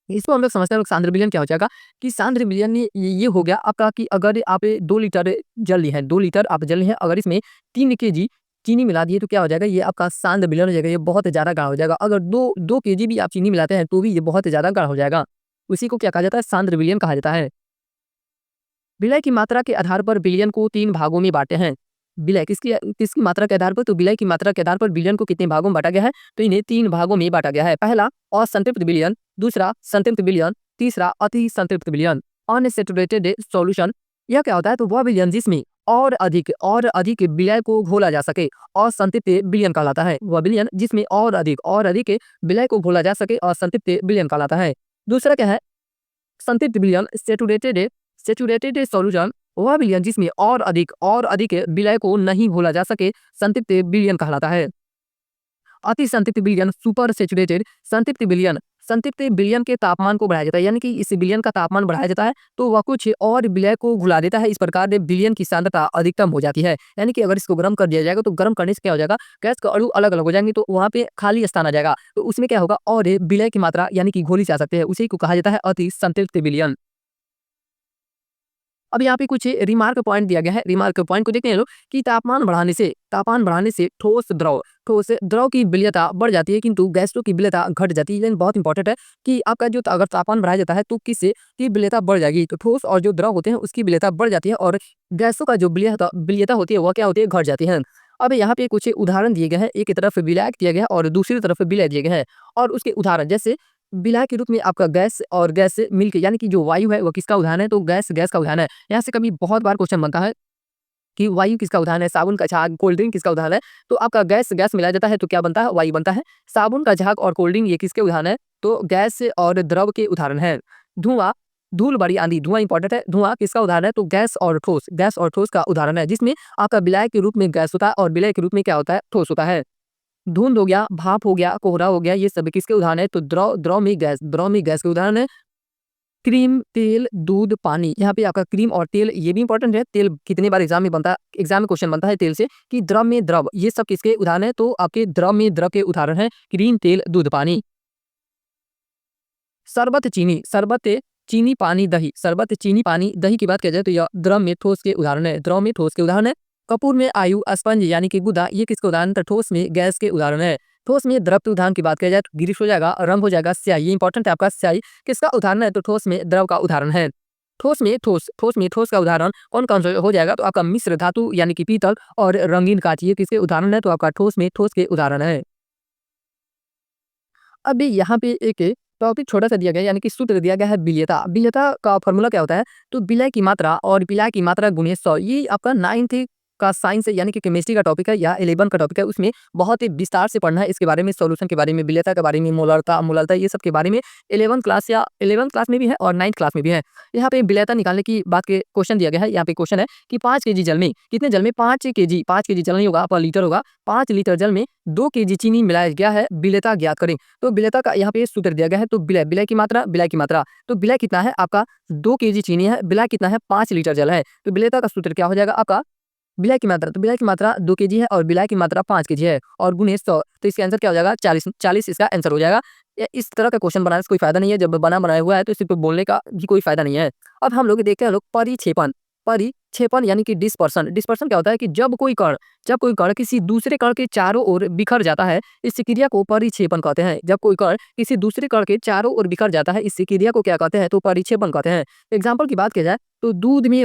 इसको हम लोग समझते हैं, लोग सांद्र विलयन क्या हो जाएगा कि सांद्र विलयन ये हो गया आपका कि अगर आप 2 लीटर जल लिए हैं, 2 लीटर आप जल लिए हैं, अगर इसमें 3 केजी चीनी मिला दिए तो क्या हो जाएगा, ये आपका सांद्र विलयन हो जाएगा, ये बहुत ज़्यादा गाढ़ा हो जाएगा। अगर 2 केजी भी आप चीनी मिलाते हैं तो भी ये बहुत ज़्यादा गाढ़ा हो जाएगा। उसी को क्या कहा जाता है, सांद्र विलयन कहा जाता है। विलय की मात्रा के आधार पर विलयन को 3 भागों में बाँटे हैं। विलय किसकी मात्रा के आधार पर, तो विलय की मात्रा के आधार पर विलयन को कितने भागों में बाँटा गया है, तो इन्हें 3 भागों में बाँटा गया है। पहला असंतृप्त विलयन, दूसरा संतृप्त विलयन, तीसरा अति संतृप्त विलयन। अनसैचुरेटेड सॉल्यूशन यह क्या होता है, तो वह विलयन जिसमें और अधिक विलय को घोला जा सके, असंतृप्त विलयन कहलाता है। वह विलयन जिसमें और अधिक विलय को घोला जा सके, असंतृप्त विलयन कहलाता है। दूसरा क्या है, संतृप्त विलयन सैचुरेटेड सॉल्यूशन वह विलयन जिसमें और अधिक विलय को नहीं घोला जा सके, संतृप्त विलयन कहलाता है। अति संतृप्त विलयन सुपर सैचुरेटेड संतृप्त विलयन के तापमान को बढ़ाया जाता है, यानी कि इस विलयन का तापमान बढ़ाया जाता है तो वह कुछ और विलय को घुला देता है। इस प्रकार से विलयन की सांद्रता अधिकतम हो जाती है, यानी कि अगर इसको गर्म कर दिया जाएगा तो गर्म करने से क्या हो जाएगा, गैस का अणु अलग अलग हो जाएंगे तो वहाँ पे खाली स्थान आ जाएगा, तो उसमें क्या होगा और विलय की मात्रा यानी कि घोली जा सकते हैं, उसी को कहा जाता है अति संतृप्त विलयन। अब यहाँ पे कुछ रिमार्क पॉइंट दिया गया है, रिमार्क पॉइंट को देखते हैं लोग कि तापमान बढ़ाने से ठोस द्रव की विलयता बढ़ जाती है किंतु गैसों की विलयता घट जाती है। लेकिन बहुत इंपॉर्टेंट है कि आपका जो अगर तापमान बढ़ाया जाता है तो किससे की विलयता बढ़ जाएगी, तो ठोस और जो द्रव होते हैं उसकी विलयता बढ़ जाती है और गैसों का जो विलयता होती है वह क्या होती है, घट जाती है। अब यहाँ पे कुछ उदाहरण दिए गए हैं, एक तरफ विलायक दिया गया है और दूसरी तरफ विलय दिए गए हैं और उसके उदाहरण जैसे विलाय के रूप में आपका गैस और गैस से मिलके यानी कि जो वायु है वो किसका उदाहरण है, तो गैस का उदाहरण है। यहाँ से कभी बहुत बार क्वेश्चन बनता है कि वायु किसका उदाहरण है, साबुन का झाग, कोल्ड ड्रिंक किसका उदाहरण है, तो आपका गैस मिलाया जाता है तो क्या बनता है, वायु बनता है। साबुन का झाग और कोल्ड ड्रिंक ये किसके उदाहरण है, तो गैस और द्रव के उदाहरण है। धुआं, धूल भरी आंधी, धुआं इंपॉर्टेंट है, धुआं किसका उदाहरण है, तो गैस और ठोस का उदाहरण है, जिसमें आपका विलायक के रूप में गैस होता है और विलय के रूप में क्या होता है, ठोस होता है। धुंध हो गया, भाप हो गया, कोहरा हो गया, ये सब किसके उदाहरण है, तो द्रव में गैस के उदाहरण है। क्रीम, तेल, दूध, पानी, यहाँ पे आपका क्रीम और तेल ये भी इंपॉर्टेंट है। तेल कितने बार एग्जाम में क्वेश्चन बनता है तेल से कि द्रव में द्रव, ये सब किसके उदाहरण है, तो आपके द्रव में द्रव के उदाहरण है क्रीम, तेल, दूध, पानी। शरबत चीनी पानी दही की बात किया जाए तो यह द्रव में ठोस के उदाहरण है। कपूर में आयु, स्पंज यानी कि गुदा, ये किसके उदाहरण, तो ठोस में गैस के उदाहरण है। ठोस में द्रव के उदाहरण की बात किया जाए तो गिरिश हो जाएगा, रंग हो जाएगा, स्याही, ये इंपॉर्टेंट है आपका, स्याही किसका उदाहरण है, तो ठोस में द्रव का उदाहरण है। ठोस का उदाहरण कौन कौन सा हो जाएगा, तो आपका मिश्र धातु यानी कि पीतल और रंगीन कांच, ये किसके उदाहरण है, तो आपका ठोस के उदाहरण है। अभी यहाँ पे एक टॉपिक छोटा सा दिया गया है, यानी कि सूत्र दिया गया है विलयता। विलयता का फॉर्मूला क्या होता है, तो विलय की मात्रा और विलाय की मात्रा गुणे 100, ये आपका 9th का साइंस है, यानी कि केमिस्ट्री का टॉपिक है या 11 का टॉपिक है, उसमें बहुत ही विस्तार से पढ़ना है इसके बारे में, सॉल्यूशन के बारे में, विलयता के बारे में, मोलरता ये सब के बारे में 11th क्लास में भी है और 9th क्लास में भी है। यहाँ पे विलयता निकालने की बात के क्वेश्चन दिया गया है। यहाँ पे क्वेश्चन है कि 5 केजी जल में, कितने जल में, 5 केजी जल नहीं होगा, पर लीटर होगा, 5 लीटर जल में 2 केजी चीनी मिलाया गया है, विलयता ज्ञात करें। तो विलयता का यहाँ पे सूत्र दिया गया है, तो विलय की मात्रा, तो विलय कितना है आपका, 2 केजी चीनी है, विलय कितना है, 5 लीटर जल है, तो विलयता का सूत्र क्या हो जाएगा आपका, विलय की मात्रा 2 केजी है और विलय की मात्रा 5 केजी है और गुणे 100, तो इसका आंसर क्या हो जाएगा, 40 इसका आंसर हो जाएगा। इस तरह का क्वेश्चन बनाने से कोई फायदा नहीं है, जब बनाया हुआ है तो सिर्फ बोलने का भी कोई फायदा नहीं है। अब हम लोग देखते हैं परिक्षेपण यानी कि डिस्पर्सन क्या होता है कि जब कोई कण किसी दूसरे कण के चारों ओर बिखर जाता है, इस क्रिया को परिक्षेपण कहते हैं। जब कोई कण किसी दूसरे कण के चारों ओर बिखर जाता है, इस क्रिया को क्या कहते हैं, तो परिक्षेपण कहते हैं। एग्जाम्पल की बात की जाए तो दूध में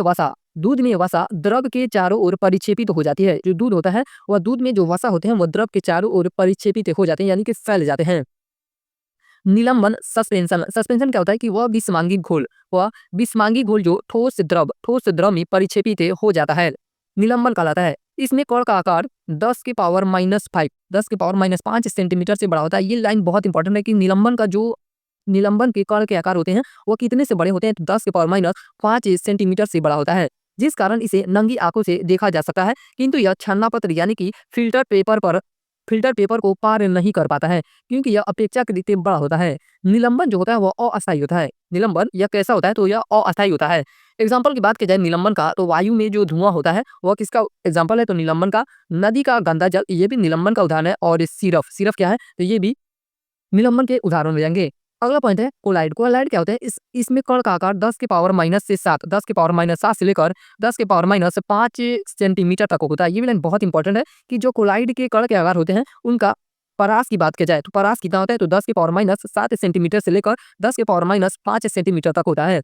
वसा द्रव के चारों ओर परिक्षेपित हो जाती है। जो दूध होता है वह दूध में जो वसा होते हैं वह द्रव के चारों ओर परिक्षेपित हो जाते हैं, यानी कि फैल जाते हैं। निलंबन सस्पेंशन क्या होता है कि वह विस्मांगी घोल जो ठोस द्रव में परिक्षेपित हो जाता है, निलंबन कहलाता है। इसमें कण का आकार 10 के पावर -5 सेंटीमीटर से बड़ा होता है। ये लाइन बहुत इंपॉर्टेंट है कि निलंबन के कण के आकार होते हैं वो कितने से बड़े होते हैं, तो 10 के पावर -5 सेंटीमीटर से बड़ा होता है, जिस कारण इसे नंगी आंखों से देखा जा सकता है, किंतु यह छन्ना पत्र यानी कि फिल्टर पेपर पर फ़िल्टर पेपर को पार नहीं कर पाता है, क्योंकि यह अपेक्षाकृत बड़ा होता है। निलंबन जो होता है वह अस्थायी होता है। निलंबन यह कैसा होता है, तो यह अस्थायी होता है। एग्ज़ाम्पल की बात की जाए निलंबन का, तो वायु में जो धुआँ होता है वह किसका एग्ज़ाम्पल है, तो निलंबन का। नदी का गंदा जल ये भी निलंबन का उदाहरण है, और सिरफ, सिरफ क्या है, तो ये भी निलंबन के उदाहरण हो जाएँगे। अगला पॉइंट है कोलाइड। कोलाइड क्या होता है, इसमें कण का आकार 10 की पावर माइनस से 7, 10 की पावर माइनस 7 से लेकर 10 की पावर माइनस 5 सेंटीमीटर तक होता है। ये भी लाइन बहुत इंपॉर्टेंट है कि जो कोलाइड के कण के आकार होते हैं उनका परास की बात की जाए तो परास कितना होता है, तो 10 की पावर माइनस 7 सेंटीमीटर से लेकर 10 की पावर माइनस 5 सेंटीमीटर तक होता है।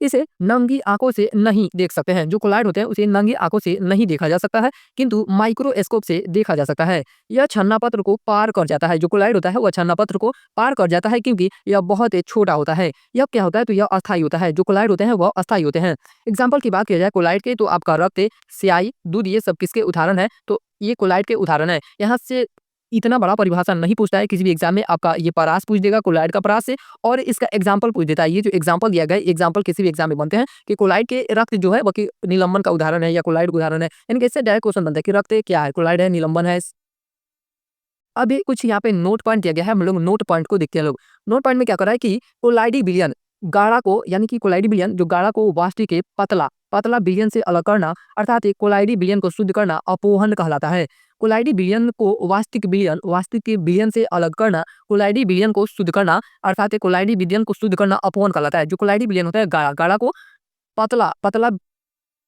इसे नंगी आंखों से नहीं देख सकते हैं। जो कोलाइड होते हैं उसे नंगी आंखों से नहीं देखा जा सकता है, किंतु माइक्रोस्कोप से देखा जा सकता है। यह छन्नापत्र को पार कर जाता है। जो कोलाइड होता है वह छन्नापत्र को पार कर जाता है, क्योंकि यह बहुत ही छोटा होता है। यह क्या होता है, तो यह अस्थायी होता है। जो कोलाइड होते हैं वह अस्थायी होते हैं। एग्जाम्पल की बात की जाए कोलाइड के, तो आपका रक्त, स्याही, दूध, ये सब किसके उदाहरण है, तो ये कोलाइड के उदाहरण है। यहाँ से इतना बड़ा परिभाषा नहीं पूछता है किसी भी एग्जाम में, आपका ये परास पूछ देगा कोलाइड का परास से, और इसका एग्जाम्पल पूछ देता है। ये जो एग्जाम्पल दिया गया है, एग्जाम्पल किसी भी एग्जाम में बनते हैं कि कोलाइड के रक्त जो है वो निलंबन का उदाहरण है या कोलाइड का उदाहरण है। यानी कि इससे डायरेक्ट क्वेश्चन बनता है कि रक्त क्या है, कोलाइड है, निलंबन है। अभी कुछ यहाँ पे नोट पॉइंट दिया गया है, हम लोग नोट पॉइंट को देखते हैं। लोग नोट पॉइंट में क्या कर रहा है कि कोलाइडी विलयन गाढ़ा को, यानी कि कोलाइडी विलयन जो गाढ़ा को वास्तविक के पतला पतला विलयन से अलग करना, अर्थात एक कोलाइडी विलयन को शुद्ध करना अपोहन कहलाता है। कोलाइडी विलयन को वास्तविक के विलयन से अलग करना, कोलाइडी विलयन को शुद्ध करना, अर्थात एक कोलाइडी विलयन को शुद्ध करना अपोहन कहलाता है। जो कोलाइडी विलयन होता है गाढ़ा, गाढ़ा को पतला पतला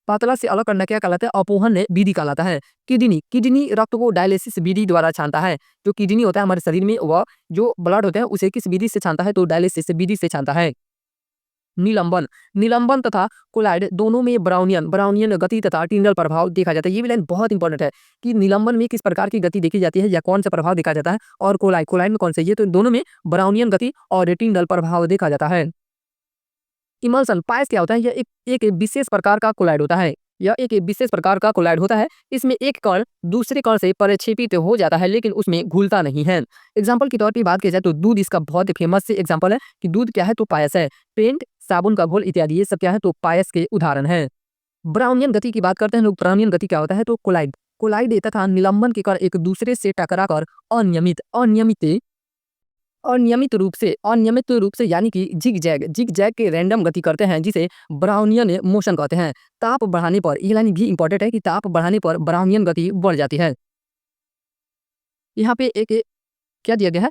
पतला से अलग करना क्या कहलाता है, अपोहन विधि कहलाता है। किडनी, किडनी रक्त को डायलिसिस विधि द्वारा छानता है। जो किडनी होता है हमारे शरीर में, वह जो ब्लड होते हैं उसे किस विधि से छानता है, तो डायलिसिस विधि से छानता है। निलंबन, निलंबन तथा कोलाइड दोनों में ब्राउनियन ब्राउनियन गति तथा टिंडल प्रभाव देखा जाता है। ये भी लाइन बहुत इंपॉर्टेंट है कि निलंबन में किस प्रकार की गति देखी जाती है या कौन सा प्रभाव देखा जाता है, और कोलाइड कोलाइड में कौन सा, ये तो दोनों में ब्राउनियन गति और टिंडल प्रभाव देखा जाता है। इमल्सन पायस क्या होता है, यह एक विशेष प्रकार का कोलाइड होता है। यह एक विशेष प्रकार का कोलाइड होता है। इसमें एक कण दूसरे कण से परिक्षेपित हो जाता है, लेकिन उसमें घुलता नहीं है। एग्जाम्पल के तौर पे बात की जाए तो दूध इसका बहुत ही फेमस से एग्जाम्पल है कि दूध क्या है, तो पायस है। पेंट, साबुन का घोल इत्यादि ये सब क्या है, तो पायस के उदाहरण है। ब्राउनियन गति की बात करते हैं लोग। ब्राउनियन गति क्या होता है, तो कोलाइड कोलाइड तथा निलंबन के कण एक दूसरे से टकराकर अनियमित अनियमित अनियमित रूप से यानी कि जिग जैग के रैंडम गति करते हैं, जिसे ब्राउनियन मोशन कहते हैं। ताप बढ़ाने पर, ये लाइन भी इंपॉर्टेंट है कि ताप बढ़ाने पर ब्राउनियन गति बढ़ जाती है। यहाँ पे एक क्या दिया गया है,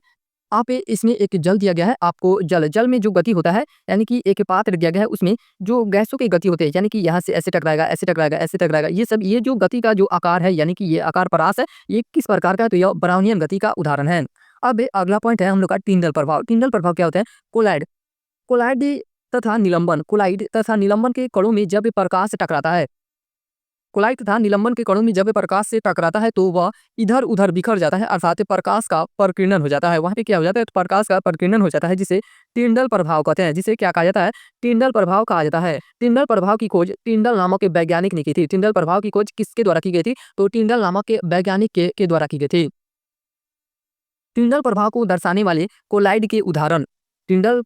आप इसमें एक जल दिया गया है आपको। जल में जो गति होता है, यानी कि एक पात्र दिया गया है, उसमें जो गैसों की गति होती है, यानी कि यहाँ से ऐसे टकराएगा, ऐसे टकराएगा, ऐसे टकराएगा, ये सब, ये जो गति का जो आकार है, यानी कि ये आकार परास है, ये किस प्रकार का है, तो यह ब्राउनियन गति का उदाहरण है। अब अगला पॉइंट है हम लोग का टिंडल प्रभाव। टिंडल प्रभाव क्या होता है, कोलाइड कोलाइड कोलाइड तथा निलंबन के कणों में जब प्रकाश टकराता है, कोलाइड तथा निलंबन के कणों में जब प्रकाश से टकराता है, तो वह इधर उधर बिखर जाता है, अर्थात प्रकाश का प्रकीर्णन हो जाता है। वहाँ पे क्या हो जाता है, तो प्रकाश का प्रकीर्णन हो जाता है, जिसे टिंडल प्रभाव कहते हैं। जिसे क्या कहा जाता है, टिंडल प्रभाव कहा जाता है। टिंडल प्रभाव की खोज टिंडल नामक के वैज्ञानिक ने की थी। टिंडल प्रभाव की खोज किसके द्वारा की गई थी, तो टिंडल नामक के वैज्ञानिक के द्वारा की गई थी। टिंडल प्रभाव को दर्शाने वाले कोलाइड के उदाहरण, टिंडल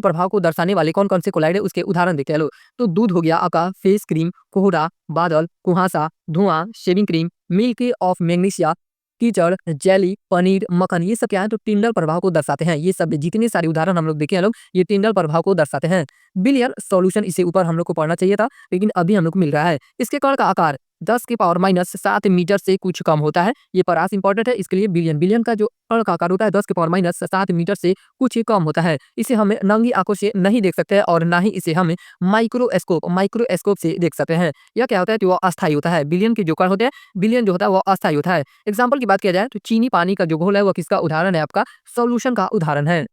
प्रभाव को दर्शाने वाले कौन कौन से कोलाइड है उसके उदाहरण देखते हैं लोग। तो दूध हो गया आपका, फेस क्रीम, कोहरा, बादल, कुहासा, धुआं, shaving cream, milk of magnesia, कीचड़, जेली, पनीर, मक्खन, ये सब क्या है, तो टिंडल प्रभाव को दर्शाते हैं। ये सब जितने सारे उदाहरण हम लोग देखे हैं लोग, ये टिंडल प्रभाव को दर्शाते हैं। बिलियर सॉल्यूशन, इससे ऊपर हम लोग को पढ़ना चाहिए था, लेकिन अभी हम लोग को मिल रहा है। इसके कण का आकार 10 की पावर माइनस 7 मीटर से कुछ कम होता है। ये परास इंपॉर्टेंट है, इसके लिए बिलियन बिलियन का जो कण का आकार होता है 10 की पावर माइनस 7 मीटर से कुछ ही कम होता है। इसे हम नंगी आंखों से नहीं देख सकते हैं, और ना ही इसे हम माइक्रोस्कोप से देख सकते हैं। यह क्या होता है, तो वह अस्थायी होता है। बिलियन के जो कण होते हैं, बिलियन जो होता है वह अस्थायी होता है। एग्जाम्पल की बात किया जाए तो चीनी पानी का जो घोल है वह किसका उदाहरण है, आपका सॉल्यूशन का उदाहरण है।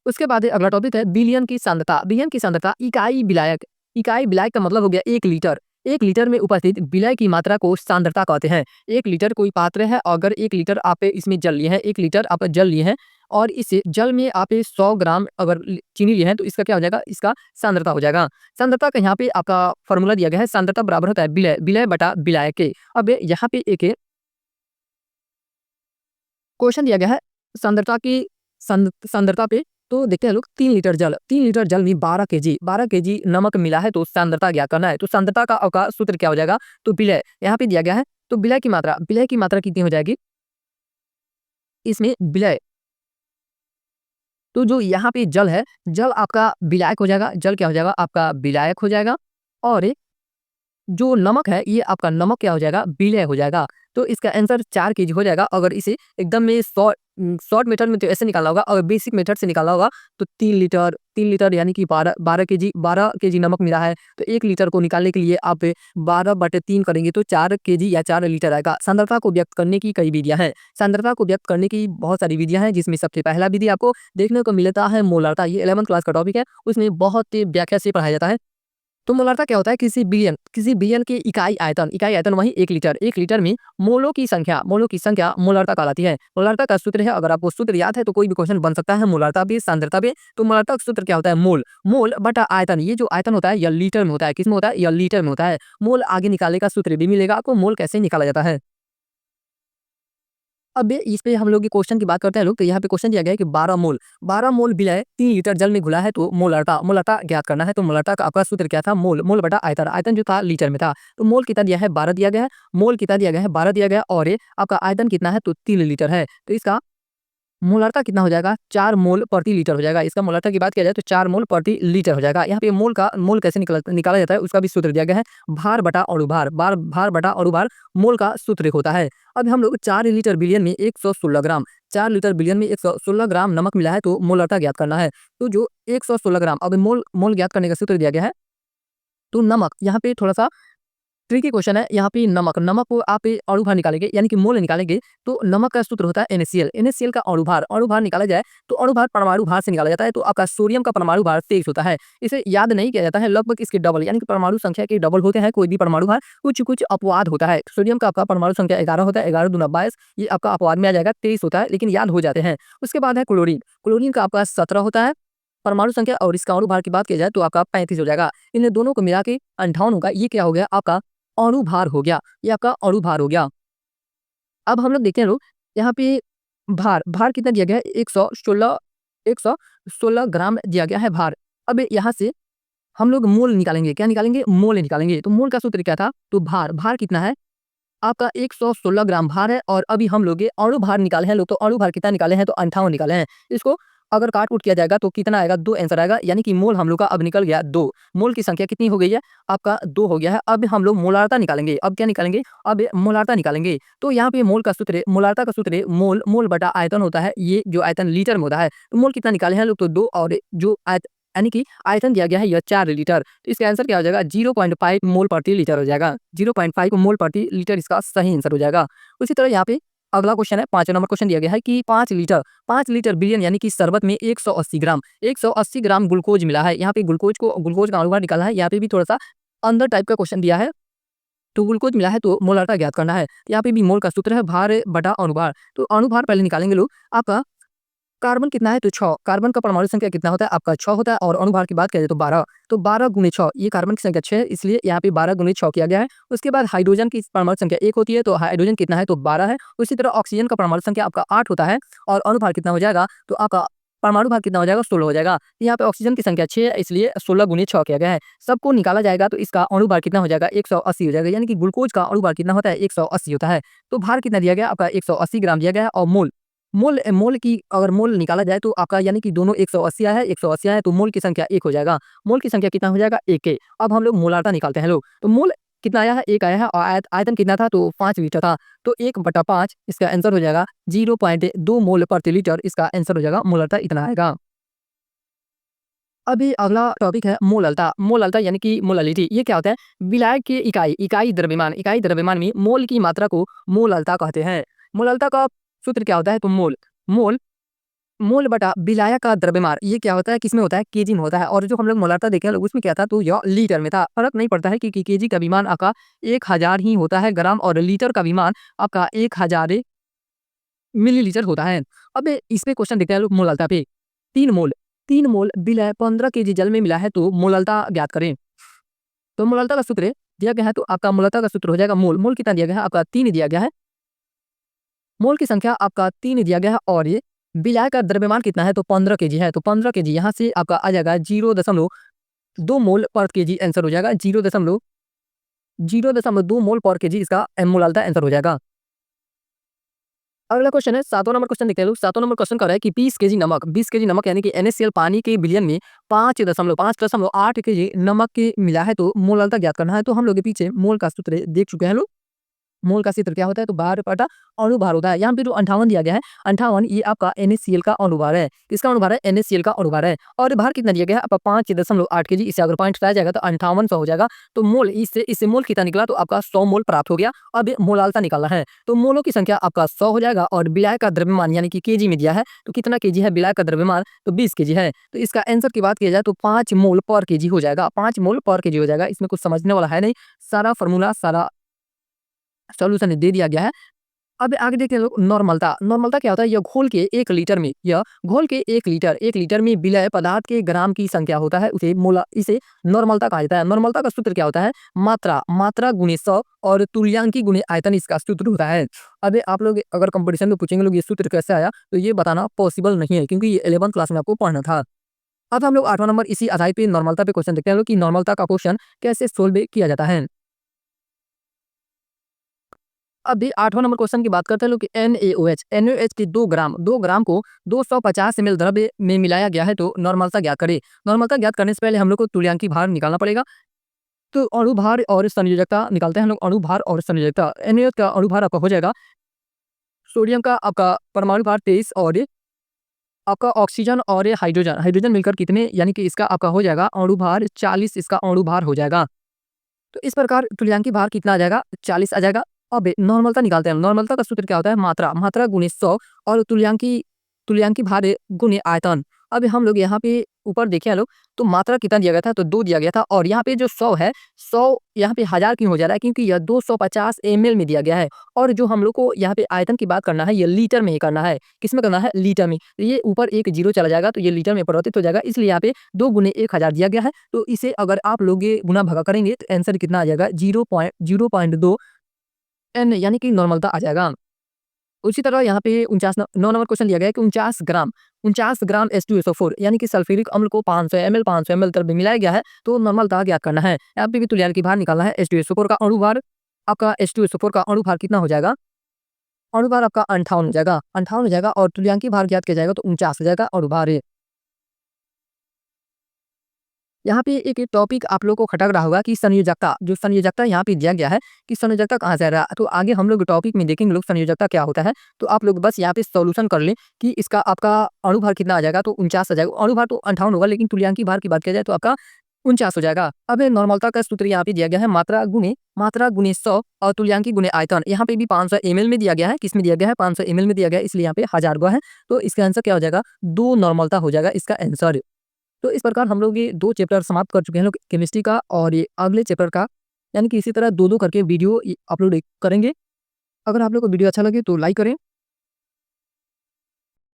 उसके बाद अगला टॉपिक है बिलियन की सांद्रता। बिलियन की सांद्रता इकाई विलायक का मतलब हो गया 1 लीटर। 1 लीटर में उपस्थित विलय की मात्रा को सांद्रता कहते हैं। 1 लीटर कोई पात्र है, अगर 1 लीटर आप इसमें जल लिए हैं, 1 लीटर आप जल लिए हैं, और इस जल में आप 100 ग्राम अगर चीनी लिए हैं, तो इसका क्या हो जाएगा, इसका सांद्रता हो जाएगा। सांद्रता का यहाँ पे आपका फॉर्मूला दिया गया है, सांद्रता बराबर होता है विलय विलय बटा विलायक के। अब यहाँ पे एक क्वेश्चन दिया गया है सांद्रता की सांद्रता पे, तो देखते हैं लोग 3 लीटर जल में 12 केजी नमक मिला है, तो सांद्रता ज्ञात करना है। तो सांद्रता का अवका सूत्र क्या हो जाएगा, तो विलय यहाँ पे दिया गया है तो विलय की मात्रा कितनी हो जाएगी इसमें विलय। तो जो यहाँ पे जल है, जल आपका विलायक हो जाएगा, जल क्या हो जाएगा आपका विलायक हो जाएगा और जो नमक है ये आपका नमक क्या हो जाएगा विलय हो जाएगा। तो इसका आंसर 4 केजी हो जाएगा। अगर इसे एकदम में शॉर्ट मेथड में तो ऐसे निकालना होगा, अगर बेसिक मेथड से निकालना होगा तो 3 लीटर यानी कि 12 केजी नमक मिला है, तो 1 लीटर को निकालने के लिए आप 12/3 करेंगे तो 4 केजी या 4 लीटर आएगा। सांद्रता को व्यक्त करने की कई विधियां हैं, सांद्रता को व्यक्त करने की बहुत सारी विधियां हैं, जिसमें सबसे पहला विधि आपको देखने को मिलता है मोलारता। ये 11th क्लास का टॉपिक है, उसमें बहुत ही व्याख्या से पढ़ाया जाता है। तो मोलारता क्या होता है किसी बिलियन की इकाई आयतन वही 1 लीटर, 1 लीटर में मोलों की संख्या मोलारता कहलाती है। मोलारता का सूत्र है, अगर आपको सूत्र याद है तो कोई भी क्वेश्चन बन सकता है मोलारता पे सांद्रता पे। तो मोलारता का सूत्र क्या होता है मोल बटा आयतन। ये जो आयतन होता है यह लीटर में होता है, किसमें होता है यह लीटर में होता है। मोल आगे निकालने का सूत्र भी मिलेगा आपको, मोल कैसे निकाला जाता है। अब इस पे हम लोग ये क्वेश्चन की बात करते हैं लोग, तो यहाँ पे क्वेश्चन दिया गया है कि 12 मोल विलय 3 लीटर जल में घुला है, तो मोलारता ज्ञात करना है। तो मोलारता का आपका सूत्र क्या था मोल बटा आयतन जो था लीटर में था। तो मोल कितना दिया है 12 दिया गया है, मोल कितना दिया गया है 12 दिया गया है और ये आपका आयतन कितना है तो 3 लीटर है। तो इसका मोलारता कितना हो जाएगा 4 मोल प्रति लीटर हो जाएगा। इसका मोलारता की बात किया जाए तो 4 मोल प्रति लीटर हो जाएगा। यहाँ पे मोल कैसे निकाला जाता है उसका भी सूत्र दिया गया है, भार बटा अणुभार। भार बटा अणुभार मोल का सूत्र होता है। अब हम लोग 4 लीटर बिलियन में 116 ग्राम 4 लीटर बिलियन में 116 ग्राम नमक मिला है, तो मोलारता ज्ञात करना है। तो जो 116 ग्राम, अब मोल ज्ञात करने का सूत्र दिया गया है। तो नमक यहाँ पे थोड़ा सा ट्रिकी क्वेश्चन है। यहाँ पे नमक को आप अणुभार निकालेंगे यानी कि मोल निकालेंगे, तो नमक का सूत्र होता है NaCl का अणुभार निकाला जाए तो अणुभार परमाणु भार से निकाला जाता है। तो आपका सोडियम का परमाणु भार 23 होता है। इसे याद नहीं किया जाता है, लगभग इसके डबल यानी कि परमाणु संख्या के डबल होते हैं कोई भी परमाणु भार, कुछ अपवाद होता है। सोडियम का आपका परमाणु संख्या 11 होता है, 11 दूना 22, ये आपका अपवाद में आ जाएगा 23 होता है, लेकिन याद हो जाते हैं। उसके बाद है क्लोरीन का आपका 17 होता है परमाणु संख्या, और इसका अणुभार की बात की जाए तो आपका 35 हो जाएगा। इन दोनों को मिला के 58 होगा। ये क्या हो गया आपका अणुभार हो गया, ये आपका अणुभार हो गया। अब हम लोग देखते हैं लोग यहाँ पे भार कितना दिया गया है 116 ग्राम दिया गया है भार। अब यहाँ से हम लोग मोल निकालेंगे, क्या निकालेंगे मोल निकालेंगे। तो मोल का सूत्र क्या था तो भार कितना है आपका 116 ग्राम भार है, और अभी हम लोग ये अणु भार निकाले हैं लोग, तो अणु भार कितना निकाले हैं तो 58 निकाले हैं। इसको अगर काट कूट किया जाएगा तो कितना आएगा 2 आंसर आएगा, यानी कि मोल हम लोग का अब निकल गया 2। मोल की संख्या कितनी हो गई है आपका 2 हो गया है। अब हम लोग मोलारता निकालेंगे। अब क्या निकालेंगे अब मोलारता निकालेंगे। तो यहाँ पे मोलारता का सूत्र मोल बटा आयतन होता है, ये जो आयतन लीटर में होता है। तो मोल कितना निकाले हैं लोग तो 2, और जो यानी कि आयतन दिया गया है यह 4 लीटर। तो इसका आंसर क्या हो जाएगा 0.5 मोल प्रति लीटर हो जाएगा। 0.5 मोल प्रति लीटर इसका सही आंसर हो जाएगा। उसी तरह यहाँ पे अगला क्वेश्चन है 5 नंबर क्वेश्चन दिया गया है कि 5 लीटर बिलियन यानी कि शरबत में 180 ग्राम ग्लूकोज मिला है। यहाँ पे ग्लूकोज का अनुपात निकाला है। यहाँ पे भी थोड़ा सा अंदर टाइप का क्वेश्चन दिया है। तो ग्लूकोज मिला है तो मोलारता ज्ञात करना है। यहाँ पे भी मोल का सूत्र है भार बटा अणुभार। तो अणुभार पहले निकालेंगे लोग। आपका कार्बन कितना है तो 6, कार्बन का परमाणु संख्या कितना होता है आपका 6 होता है, और अणुभार की बात करें तो 12। तो 12 गुणे 6, ये कार्बन की संख्या 6 है, इसलिए यहाँ पे 12 गुणे 6 किया गया है। उसके बाद हाइड्रोजन की परमाणु संख्या 1 होती है, तो हाइड्रोजन कितना है तो 12 है। उसी तरह ऑक्सीजन का परमाणु संख्या आपका 8 होता है, और अणुभार कितना हो जाएगा तो आपका परमाणु भार कितना हो जाएगा 16 हो जाएगा। यहाँ पे ऑक्सीजन की संख्या 6 है, इसलिए 16 गुणे 6 किया गया है। सबको निकाला जाएगा तो इसका अणुभार कितना हो जाएगा 180 हो जाएगा, यानी कि ग्लूकोज का अणुभार कितना होता है 180 होता है। तो भार कितना दिया गया आपका 180 ग्राम दिया गया है, और मोल की अगर मोल निकाला जाए तो आपका यानी कि दोनों 180 है, 180 है, तो मोल की संख्या 1 हो जाएगा। मोल की संख्या कितना हो जाएगा 1 है। अब हम लोग मोलारता निकालते हैं लोग। तो मोल कितना आया है 1 आया है, और आयतन कितना था तो 5 लीटर था। तो 1/5 इसका आंसर हो जाएगा 0.2 मोल प्रति लीटर। इसका आंसर हो जाएगा मोलारता इतना आएगा। अभी अगला टॉपिक है मोललता यानी कि मोललिटी। ये क्या होता है विलायक की इकाई द्रव्यमान में मोल की मात्रा को मोललता कहते हैं। मोललता का सूत्र क्या होता है तो मोल मोल बटा विलायक का द्रव्यमान। ये क्या होता है किसमें होता है केजी में होता है, और जो हम लोग मोलारता देखे हैं उसमें क्या था तो यह लीटर में था। फर्क नहीं पड़ता है कि केजी का विमान आपका 1000 ही होता है ग्राम, और लीटर का विमान आपका 1000 मिलीलीटर होता है। अब इस पे क्वेश्चन देखते हैं लोग मोललता पे। 3 मोल विलय 15 केजी जल में मिला है, तो मोललता ज्ञात करें। तो मोललता का सूत्र दिया गया है, तो आपका मोललता का सूत्र हो जाएगा मोल कितना दिया गया है आपका 3 दिया गया है। मोल की संख्या आपका 3 दिया गया है, और ये विलायक का द्रव्यमान कितना है तो 15 केजी है। तो 15 केजी यहाँ से आपका आ जाएगा 0.2 मोल पर केजी आंसर हो जाएगा। 0.2 0.2 मोल पर केजी इसका मोलालता आंसर हो जाएगा। अगला क्वेश्चन है 7वां नंबर क्वेश्चन देखते हैं लोग। 7वां नंबर क्वेश्चन कर रहा है कि 20 केजी नमक यानी कि NaCl पानी के बिलियन में 5.8 केजी नमक के मिला है, तो मोलालता ज्ञात करना है। तो हम लोग ये पीछे मोल का सूत्र देख चुके हैं लोग। मोल का सूत्र क्या होता है, तो भार बटा अणुभार होता है। यहाँ पे जो 58 दिया गया है, 58 ये आपका NaCl का अणुभार है। किसका अणुभार है? NaCl का अणुभार है। और भार कितना दिया गया है? आपका 5.8 केजी। इसे अगर पॉइंट हटाया जाएगा तो 5800 हो जाएगा। तो मोल इससे मोल कितना निकला, तो आपका 100 मोल प्राप्त हो गया। अब ये मोलालता निकालना है, तो मोलों की संख्या आपका 100 हो जाएगा और विलायक का द्रव्यमान यानी कि केजी में दिया है, तो कितना केजी है विलायक का द्रव्यमान, तो 20 केजी है। तो इसका आंसर की बात की जाए तो 5 मोल पर केजी हो जाएगा। 5 मोल पर केजी हो जाएगा। इसमें कुछ समझने वाला है नहीं, सारा फॉर्मूला सारा सॉल्यूशन दे दिया गया है। अब आगे देखते हैं लोग नॉर्मलता। नॉर्मलता क्या होता है? यह घोल के 1 लीटर में, यह घोल के 1 लीटर में विलय पदार्थ के ग्राम की संख्या होता है, इसे नॉर्मलता कहा जाता है। नॉर्मलता का सूत्र क्या होता है? मात्रा गुणे 100 और तुल्यांकी गुणे आयतन इसका सूत्र होता है। अब आप लोग अगर कंपटीशन में पूछेंगे लोग ये सूत्र कैसे आया, तो ये बताना पॉसिबल नहीं है, क्योंकि ये 11th क्लास में आपको पढ़ना था। अब हम लोग 8वां नंबर इसी आधार पे नॉर्मलता पे क्वेश्चन देखते हैं लोग कि नॉर्मलता का क्वेश्चन कैसे सोल्व किया जाता है। अभी 8वां नंबर क्वेश्चन की बात करते हैं लोग कि NaOH के 2 ग्राम को 250 ml द्रव्य में मिलाया गया है, तो नॉर्मलता ज्ञात करें। नॉर्मलता ज्ञात करने से पहले हम लोग को तुल्यांकी भार निकालना पड़ेगा। तो अणु भार और संयोजकता निकालते हैं हम लोग। अणु भार और संयोजकता, NaOH का अणु भार आपका हो जाएगा, सोडियम का आपका परमाणु भार 23 और आपका ऑक्सीजन और हाइड्रोजन मिलकर कितने, यानी कि इसका आपका हो जाएगा अणु भार 40, इसका अणु भार हो जाएगा। तो इस प्रकार तुल्यांकी भार कितना आ जाएगा? 40 आ जाएगा। अब नॉर्मलता निकालते हैं। नॉर्मलता का सूत्र क्या होता है? मात्रा गुणे 100 और तुल्यांकी भार गुणे आयतन। अब हम लोग यहाँ पे ऊपर देखें लोग, तो मात्रा कितना दिया गया था, तो 2 दिया गया था। और यहाँ पे जो 100 है, 100 यहाँ पे 1000 क्यों हो जा रहा है? क्योंकि यह 250 ml में दिया गया है। और जो हम लोग को यहाँ पे आयतन की बात करना है, ये लीटर में ही करना है। किस में करना है? लीटर में। तो ये ऊपर एक जीरो चला जाएगा, तो ये लीटर में परिवर्तित हो जाएगा, इसलिए यहाँ पे 2 गुणे 1000 दिया गया है। तो इसे अगर आप लोग ये गुना भागा करेंगे तो आंसर कितना आ जाएगा? 0.2 N, यानी कि नॉर्मलता आ जाएगा। उसी तरह यहाँ पे 9 नंबर क्वेश्चन दिया गया है कि 49 ग्राम H2SO4 यानी कि सल्फ्यूरिक अम्ल को 500 ml द्रव्य मिलाया गया है, तो नॉर्मलता ज्ञात करना है। यहाँ पे भी तुल्यांकी भार निकालना है। H2SO4 का अणु भार, आपका H2SO4 का अणु भार कितना हो जाएगा? अणु भार आपका 58 हो जाएगा और तुल्यांकी भार ज्ञात किया जाएगा तो 49 हो जाएगा अणु भार। यहाँ पे एक टॉपिक आप लोग को खटक रहा होगा कि संयोजकता यहाँ पे दिया गया है कि संयोजकता कहाँ से आ रहा है, तो आगे हम लोग टॉपिक में देखेंगे लोग संयोजकता क्या होता है। तो आप लोग बस यहाँ पे सॉल्यूशन कर लें कि इसका आपका अणु भार कितना आ जाएगा, तो 49 आ जाएगा। अणु भार तो 58 होगा, लेकिन तुल्यांकी भार की बात किया जाए तो आपका 49 हो जाएगा। अब नॉर्मलता का सूत्र यहाँ पे दिया गया है मात्रा गुणे 100 और तुल्यांकी गुणे आयतन। यहाँ पे भी 500 ml में दिया गया है। किस में दिया गया है? 500 ml में दिया गया है, इसलिए यहाँ पे 1000 गुना है। तो इसका आंसर क्या हो जाएगा? 2 नॉर्मलता हो जाएगा इसका आंसर। तो इस प्रकार हम लोग ये 2 चैप्टर समाप्त कर चुके हैं लोग केमिस्ट्री का और ये अगले चैप्टर का, यानी कि इसी तरह 2-2 करके वीडियो अपलोड करेंगे। अगर आप लोग को वीडियो अच्छा लगे तो लाइक करें।